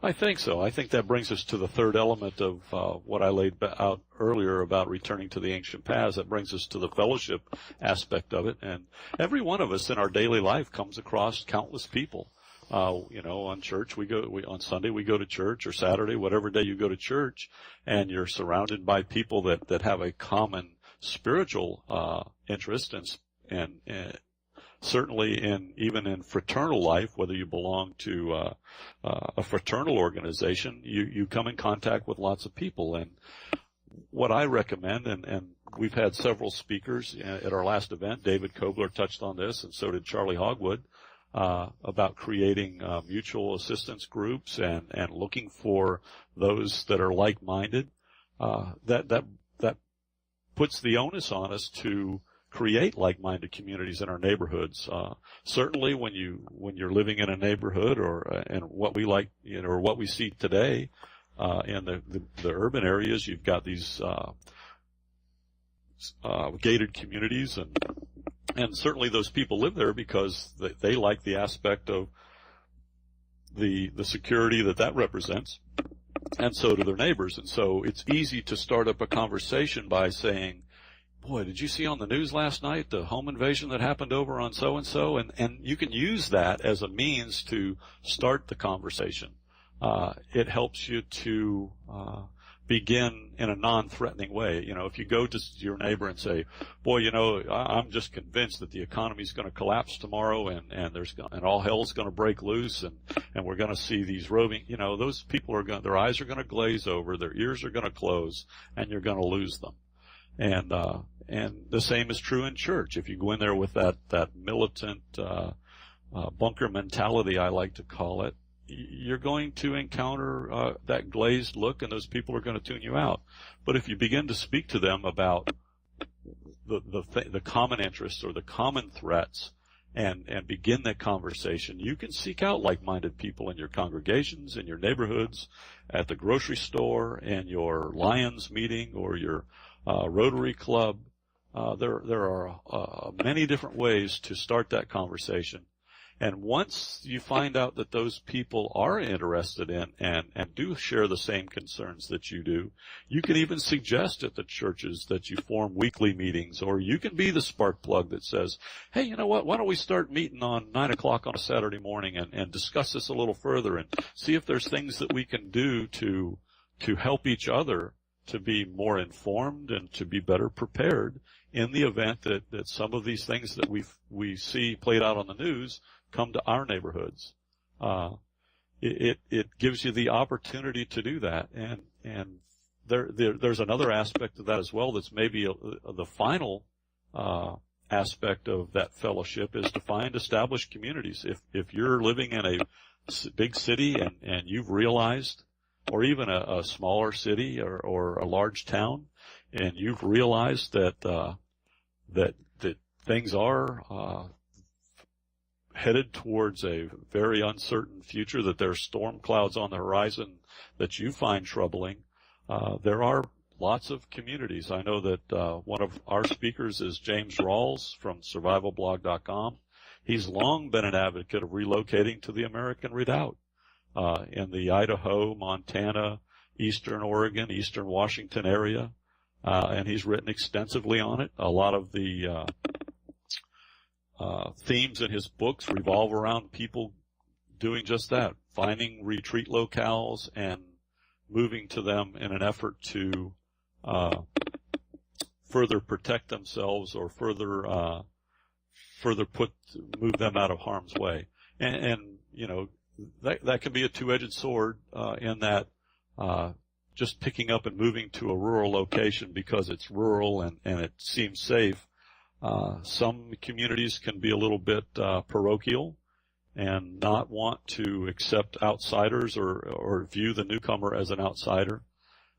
[SPEAKER 2] I think so. I think that brings us to the third element of what I laid out earlier about returning to the ancient paths. That brings us to the fellowship aspect of it. And every one of us in our daily life comes across countless people. On church, on Sunday we go to church, or Saturday, whatever day you go to church, and you're surrounded by people that have a common spiritual interest, and certainly even in fraternal life, whether you belong to a fraternal organization, you come in contact with lots of people. And what I recommend, and we've had several speakers at our last event, David Kobler touched on this, and so did Charlie Hogwood, about creating mutual assistance groups and looking for those that are like-minded. That puts the onus on us to create like-minded communities in our neighborhoods. Certainly when you're living in a neighborhood and what we like, or what we see today, in the urban areas, you've got these, gated communities, and And certainly those people live there because they like the aspect of the security that represents, and so do their neighbors. And so it's easy to start up a conversation by saying, boy, did you see on the news last night the home invasion that happened over on so-and-so? And you can use that as a means to start the conversation. It helps you to begin in a non-threatening way. You know, if you go to your neighbor and say, boy, you know, I'm just convinced that the economy's going to collapse tomorrow, and all hell's going to break loose, and we're going to see these roving, you know, those people their eyes are going to glaze over, their ears are going to close, and you're going to lose them. And the same is true in church. If you go in there with that militant, bunker mentality, I like to call it, you're going to encounter that glazed look, and those people are going to tune you out. But if you begin to speak to them about the common interests or the common threats, and begin that conversation, you can seek out like-minded people in your congregations, in your neighborhoods, at the grocery store, in your Lions meeting, or your Rotary Club. There are many different ways to start that conversation. And once you find out that those people are interested in and do share the same concerns that you do, you can even suggest at the churches that you form weekly meetings, or you can be the spark plug that says, hey, you know what, why don't we start meeting on 9 o'clock on a Saturday morning and discuss this a little further and see if there's things that we can do to help each other to be more informed and to be better prepared in the event that some of these things that we see played out on the news come to our neighborhoods. It gives you the opportunity to do that, and there's another aspect of that as well that's maybe the final aspect of that fellowship is to find established communities. If you're living in a big city and you've realized, or even a smaller city or a large town, and you've realized that things are headed towards a very uncertain future, that there's storm clouds on the horizon that you find troubling, there are lots of communities. I know that one of our speakers is James Rawls from survivalblog.com. He's long been an advocate of relocating to the American Redoubt in the Idaho, Montana, Eastern Oregon, Eastern Washington area, and he's written extensively on it. A lot of the themes in his books revolve around people doing just that, finding retreat locales and moving to them in an effort to further protect themselves or further move them out of harm's way. And you know, that can be a two-edged sword in that just picking up and moving to a rural location because it's rural and it seems safe. Some communities can be a little bit parochial and not want to accept outsiders or view the newcomer as an outsider.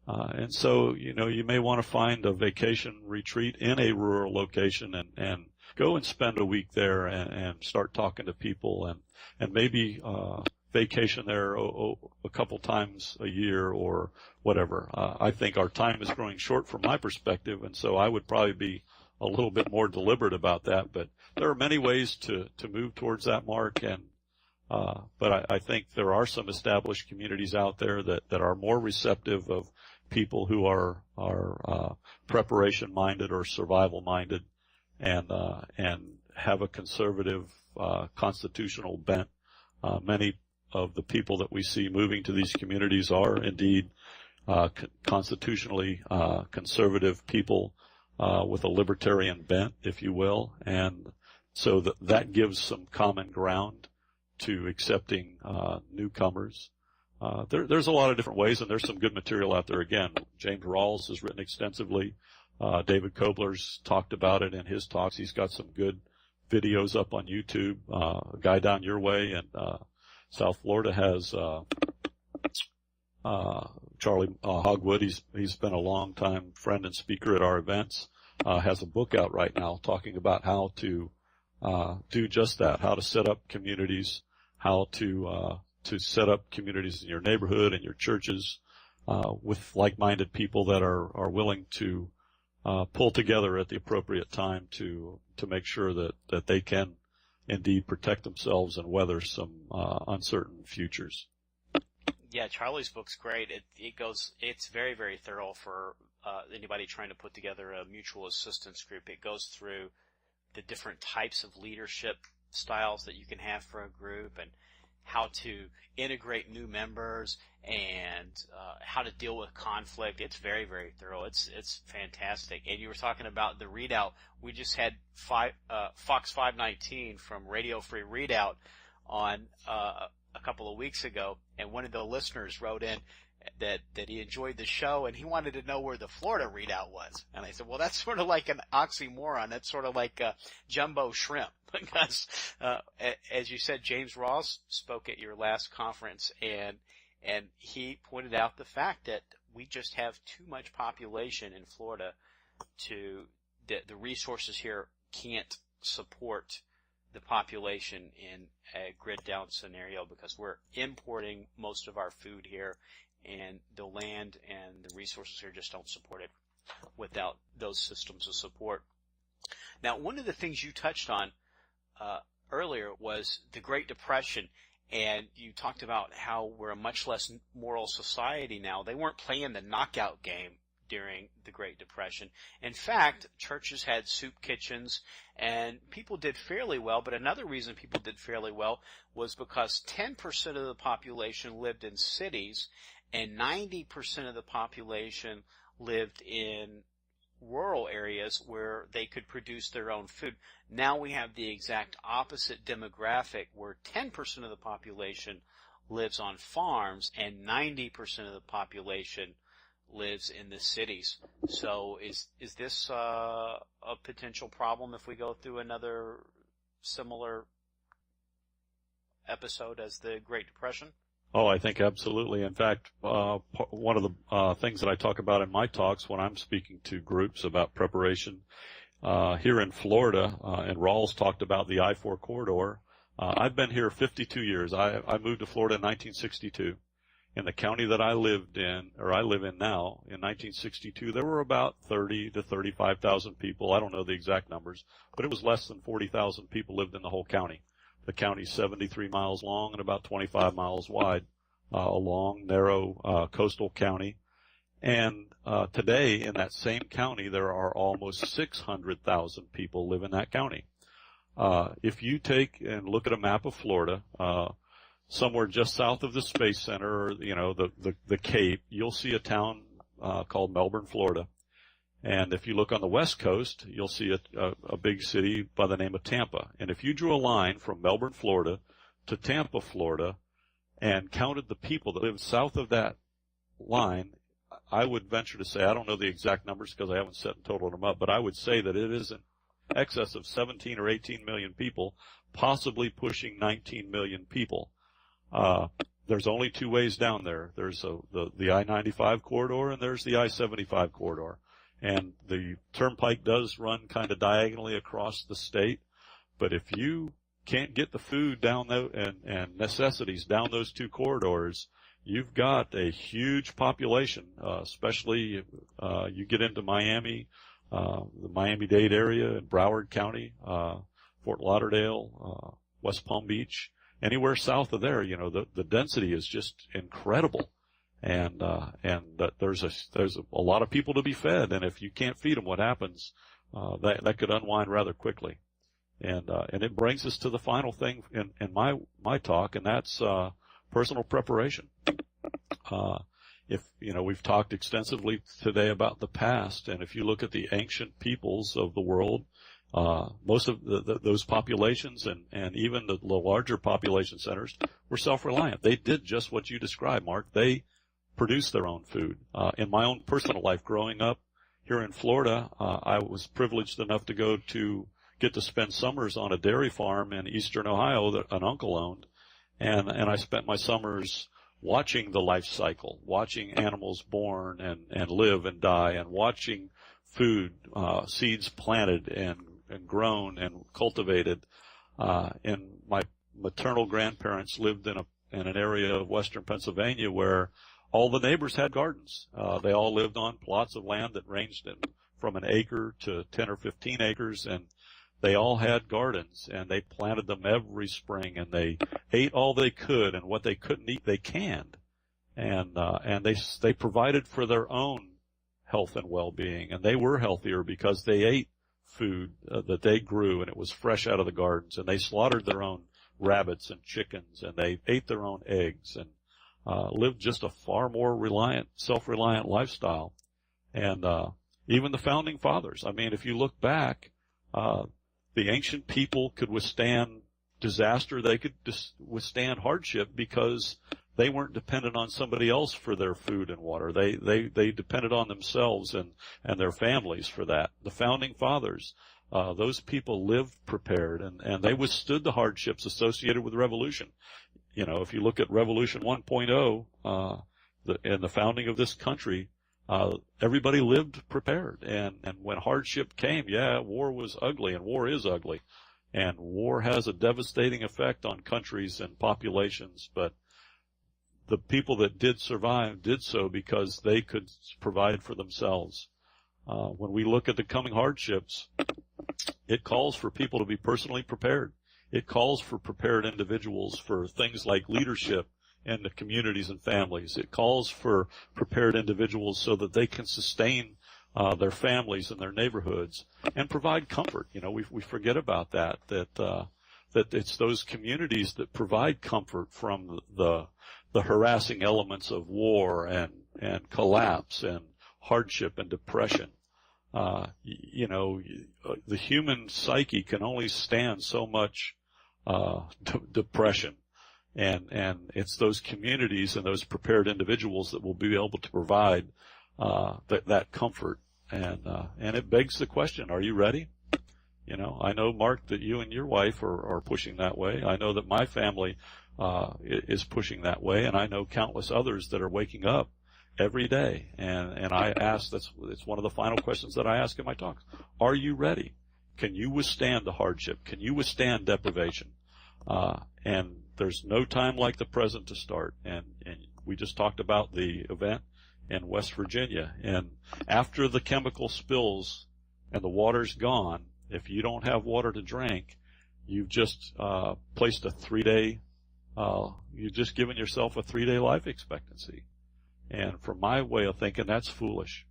[SPEAKER 2] And so, you know, you may want to find a vacation retreat in a rural location and go and spend a week there and start talking to people and maybe vacation there a couple times a year or whatever. I think our time is growing short from my perspective, and so I would probably be a little bit more deliberate about that. But there are many ways to move towards that mark, and but I think there are some established communities out there that are more receptive of people who are preparation minded or survival minded, and have a conservative constitutional bent. Many of the people that we see moving to these communities are indeed constitutionally conservative people with a libertarian bent, if you will, and so that gives some common ground to accepting newcomers. There's a lot of different ways, and there's some good material out there. Again, James Rawls has written extensively. David Kobler's talked about it in his talks. He's got some good videos up on YouTube. A Guy Down Your Way in South Florida has Charlie Hogwood. He's been a long time friend and speaker at our events. Has a book out right now talking about how to do just that, how to set up communities, how to set up communities in your neighborhood and your churches with like-minded people that are willing to pull together at the appropriate time to make sure that they can indeed protect themselves and weather some uncertain futures.
[SPEAKER 1] Yeah, Charlie's book's great. It's very, very thorough for anybody trying to put together a mutual assistance group. It goes through the different types of leadership styles that you can have for a group, and how to integrate new members, and how to deal with conflict. It's very, very thorough. It's fantastic. And you were talking about the readout. We just had Fox 519 from Radio Free Readout on a couple of weeks ago, and one of the listeners wrote in that he enjoyed the show, and he wanted to know where the Florida readout was. And I said, well, that's sort of like an oxymoron. That's sort of like jumbo shrimp, because as you said, James Ross spoke at your last conference, and he pointed out the fact that we just have too much population in Florida the resources here can't support the population in a grid down scenario, because we're importing most of our food here, and the land and the resources here just don't support it without those systems of support. Now, one of the things you touched on earlier was the Great Depression, and you talked about how we're a much less moral society now. They weren't playing the knockout game during the Great Depression. In fact, churches had soup kitchens, and people did fairly well, but another reason people did fairly well was because 10% of the population lived in cities, and 90% of the population lived in rural areas where they could produce their own food. Now we have the exact opposite demographic, where 10% of the population lives on farms and 90% of the population lives in the cities. So is this a potential problem if we go through another similar episode as the Great Depression?
[SPEAKER 2] Oh, I think absolutely. In fact, one of the things that I talk about in my talks when I'm speaking to groups about preparation here in Florida, and Rawls talked about the I-4 corridor. I've been here 52 years. I moved to Florida in 1962. In the county that I lived in, or I live in now, in 1962, there were about 30 to 35,000 people. I don't know the exact numbers, but it was less than 40,000 people lived in the whole county. The county's 73 miles long and about 25 miles wide, a long, narrow coastal county. And today, in that same county, there are almost 600,000 people live in that county. If you take and look at a map of Florida, somewhere just south of the Space Center, or the Cape, you'll see a town called Melbourne, Florida. And if you look on the west coast, you'll see a big city by the name of Tampa. And if you drew a line from Melbourne, Florida to Tampa, Florida, and counted the people that lived south of that line, I would venture to say, I don't know the exact numbers because I haven't set and totaled them up, but I would say that it is in excess of 17 or 18 million people, possibly pushing 19 million people. There's only two ways down there. There's the I-95 corridor, and there's the I-75 corridor. And the turnpike does run kind of diagonally across the state. But if you can't get the food down and necessities down those two corridors, you've got a huge population, especially you get into Miami, the Miami-Dade area, and Broward County, Fort Lauderdale, West Palm Beach. Anywhere south of there, the density is just incredible. And that there's a lot of people to be fed, and if you can't feed them, what happens? That could unwind rather quickly. And it brings us to the final thing in my talk, and that's personal preparation. We've talked extensively today about the past, and if you look at the ancient peoples of the world, most of those populations and even the larger population centers were self-reliant. They did just what you described, Mark. They produced their own food. In my own personal life, growing up here in Florida, I was privileged enough to get to spend summers on a dairy farm in eastern Ohio that an uncle owned, and I spent my summers watching the life cycle, watching animals born and live and die, and watching food, seeds planted and grown and cultivated. And my maternal grandparents lived in an area of western Pennsylvania where all the neighbors had gardens. They all lived on plots of land that ranged from an acre to 10 or 15 acres, and they all had gardens, and they planted them every spring, and they ate all they could, and what they couldn't eat, they canned. And they provided for their own health and well-being, and they were healthier because they ate food that they grew, and it was fresh out of the gardens, and they slaughtered their own rabbits and chickens, and they ate their own eggs, and lived just a far more self-reliant lifestyle. And even the founding fathers, I mean, if you look back, the ancient people could withstand disaster, they could withstand hardship because they weren't dependent on somebody else for their food and water. They depended on themselves and their families for that. The founding fathers, those people lived prepared, and they withstood the hardships associated with revolution. You know, if you look at Revolution 1.0, and the founding of this country, everybody lived prepared. And when hardship came, yeah, war was ugly, and war is ugly. And war has a devastating effect on countries and populations, but the people that did survive did so because they could provide for themselves. When we look at the coming hardships, it calls for people to be personally prepared. It calls for prepared individuals for things like leadership in the communities and families. It calls for prepared individuals so that they can sustain their families and their neighborhoods and provide comfort. You know, we forget about that it's those communities that provide comfort from the harassing elements of war and collapse and hardship and depression. You know, the human psyche can only stand so much depression, and it's those communities and those prepared individuals that will be able to provide that comfort. And it begs the question: are you ready? You know, I know, Mark, that you and your wife are pushing that way. I know that my family is pushing that way, and I know countless others that are waking up every day. And I ask, it's one of the final questions that I ask in my talks: are you ready? Can you withstand the hardship? Can you withstand deprivation? And there's no time like the present to start. And we just talked about the event in West Virginia. And after the chemical spills and the water's gone, if you don't have water to drink, you've just placed a 3-day, you've just given yourself a 3-day life expectancy. And from my way of thinking, that's foolish.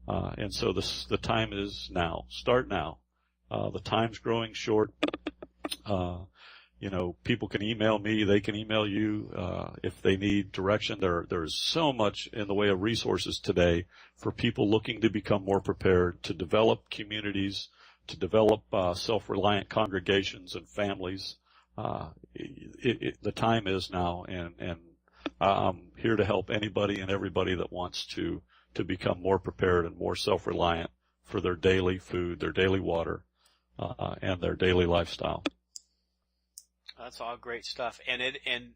[SPEAKER 2] And so the time is now. Start now. The time's growing short. You know, people can email me. They can email you if they need direction. There's so much in the way of resources today for people looking to become more prepared, to develop communities, to develop self-reliant congregations and families. The time is now, and I'm here to help anybody and everybody that wants to become more prepared and more self-reliant for their daily food, their daily water, and their daily lifestyle.
[SPEAKER 1] That's all great stuff. And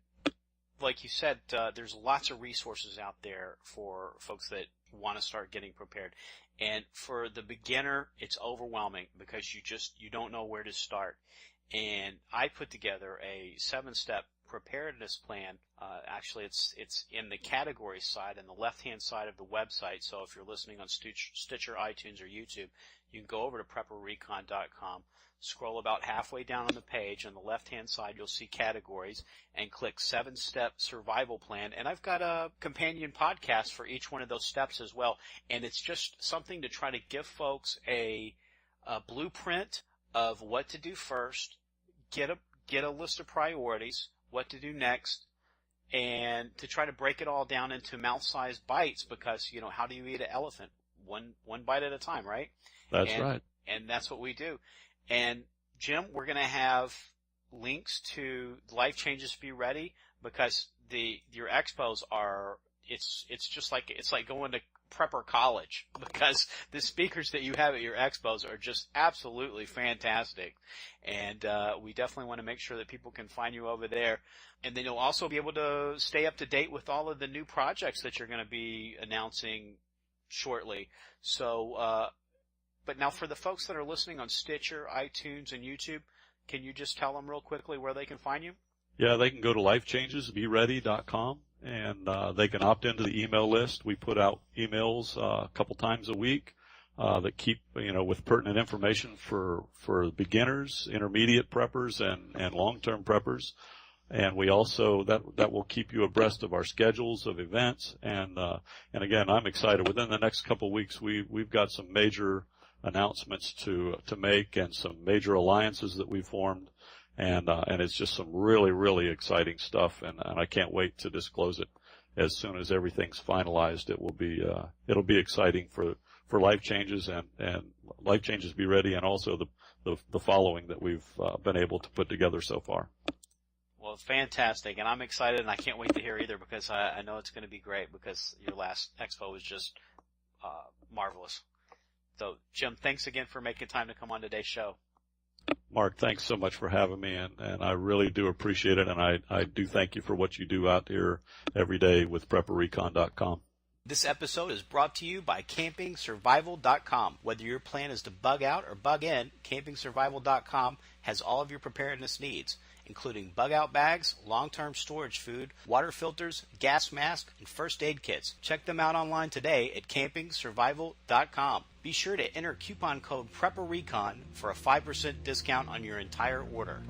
[SPEAKER 1] like you said, there's lots of resources out there for folks that want to start getting prepared. And for the beginner, it's overwhelming because you don't know where to start. And I put together a 7-step preparedness plan. Actually, it's in the category side on the left-hand side of the website. So if you're listening on Stitcher, iTunes, or YouTube, you can go over to prepperrecon.com, scroll about halfway down on the page. On the left-hand side, you'll see categories, and click 7-step survival plan. And I've got a companion podcast for each one of those steps as well. And it's just something to try to give folks a blueprint of what to do first, get a list of priorities, what to do next, and to try to break it all down into mouth-sized bites, because, you know, how do you eat an elephant? One bite at a time, right?
[SPEAKER 2] That's right.
[SPEAKER 1] And that's what we do. And Jim, we're going to have links to Life Changes Be Ready, because your expos are, it's just like, it's like going to prepper college, because the speakers that you have at your expos are just absolutely fantastic. And we definitely want to make sure that people can find you over there. And then you'll also be able to stay up to date with all of the new projects that you're going to be announcing shortly. So, but now for the folks that are listening on Stitcher, iTunes, and YouTube, can you just tell them real quickly where they can find you?
[SPEAKER 2] Yeah, they can go to lifechangesbeready.com, and they can opt into the email list. We put out emails a couple times a week. that keep, with pertinent information for beginners, intermediate preppers, and long-term preppers. And we also, that will keep you abreast of our schedules of events. And again, I'm excited. Within the next couple of weeks, we've got some major announcements to make, and some major alliances that we formed. And it's just some really, really exciting stuff. And I can't wait to disclose it as soon as everything's finalized. It'll be exciting for life changes, and life changes be ready, and also the following that we've been able to put together so far.
[SPEAKER 1] Well, fantastic, and I'm excited, and I can't wait to hear either, because I know it's going to be great, because your last expo was just marvelous. So, Jim, thanks again for making time to come on today's show.
[SPEAKER 2] Mark, thanks so much for having me, and I really do appreciate it, and I do thank you for what you do out here every day with PrepperRecon.com.
[SPEAKER 1] This episode is brought to you by CampingSurvival.com. Whether your plan is to bug out or bug in, CampingSurvival.com has all of your preparedness needs, including bug-out bags, long-term storage food, water filters, gas masks, and first aid kits. Check them out online today at CampingSurvival.com. Be sure to enter coupon code PrepperRecon for a 5% discount on your entire order.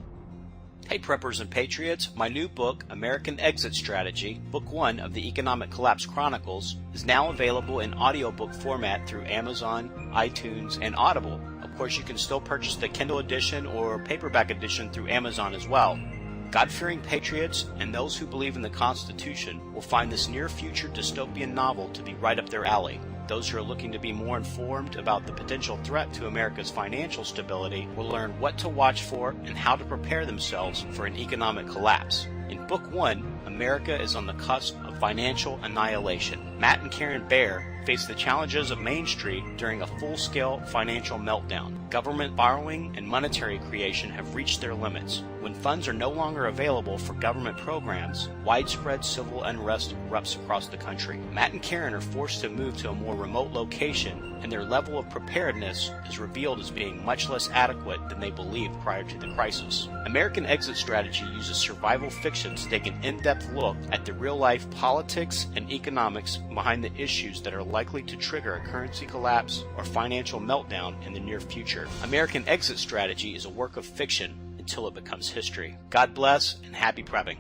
[SPEAKER 1] Hey Preppers and Patriots, my new book, American Exit Strategy, Book 1 of the Economic Collapse Chronicles, is now available in audiobook format through Amazon, iTunes, and Audible. Of course, you can still purchase the Kindle edition or paperback edition through Amazon as well. God-fearing patriots and those who believe in the Constitution will find this near-future dystopian novel to be right up their alley. Those who are looking to be more informed about the potential threat to America's financial stability will learn what to watch for and how to prepare themselves for an economic collapse. In Book 1, America is on the cusp of financial annihilation. Matt and Karen Baer face the challenges of Main Street during a full-scale financial meltdown. Government borrowing and monetary creation have reached their limits. When funds are no longer available for government programs, widespread civil unrest erupts across the country. Matt and Karen are forced to move to a more remote location, and their level of preparedness is revealed as being much less adequate than they believed prior to the crisis. American Exit Strategy uses survival fiction to take an in-depth look at the real-life politics and economics behind the issues that are likely to trigger a currency collapse or financial meltdown in the near future. American Exit Strategy is a work of fiction until it becomes history. God bless and happy prepping.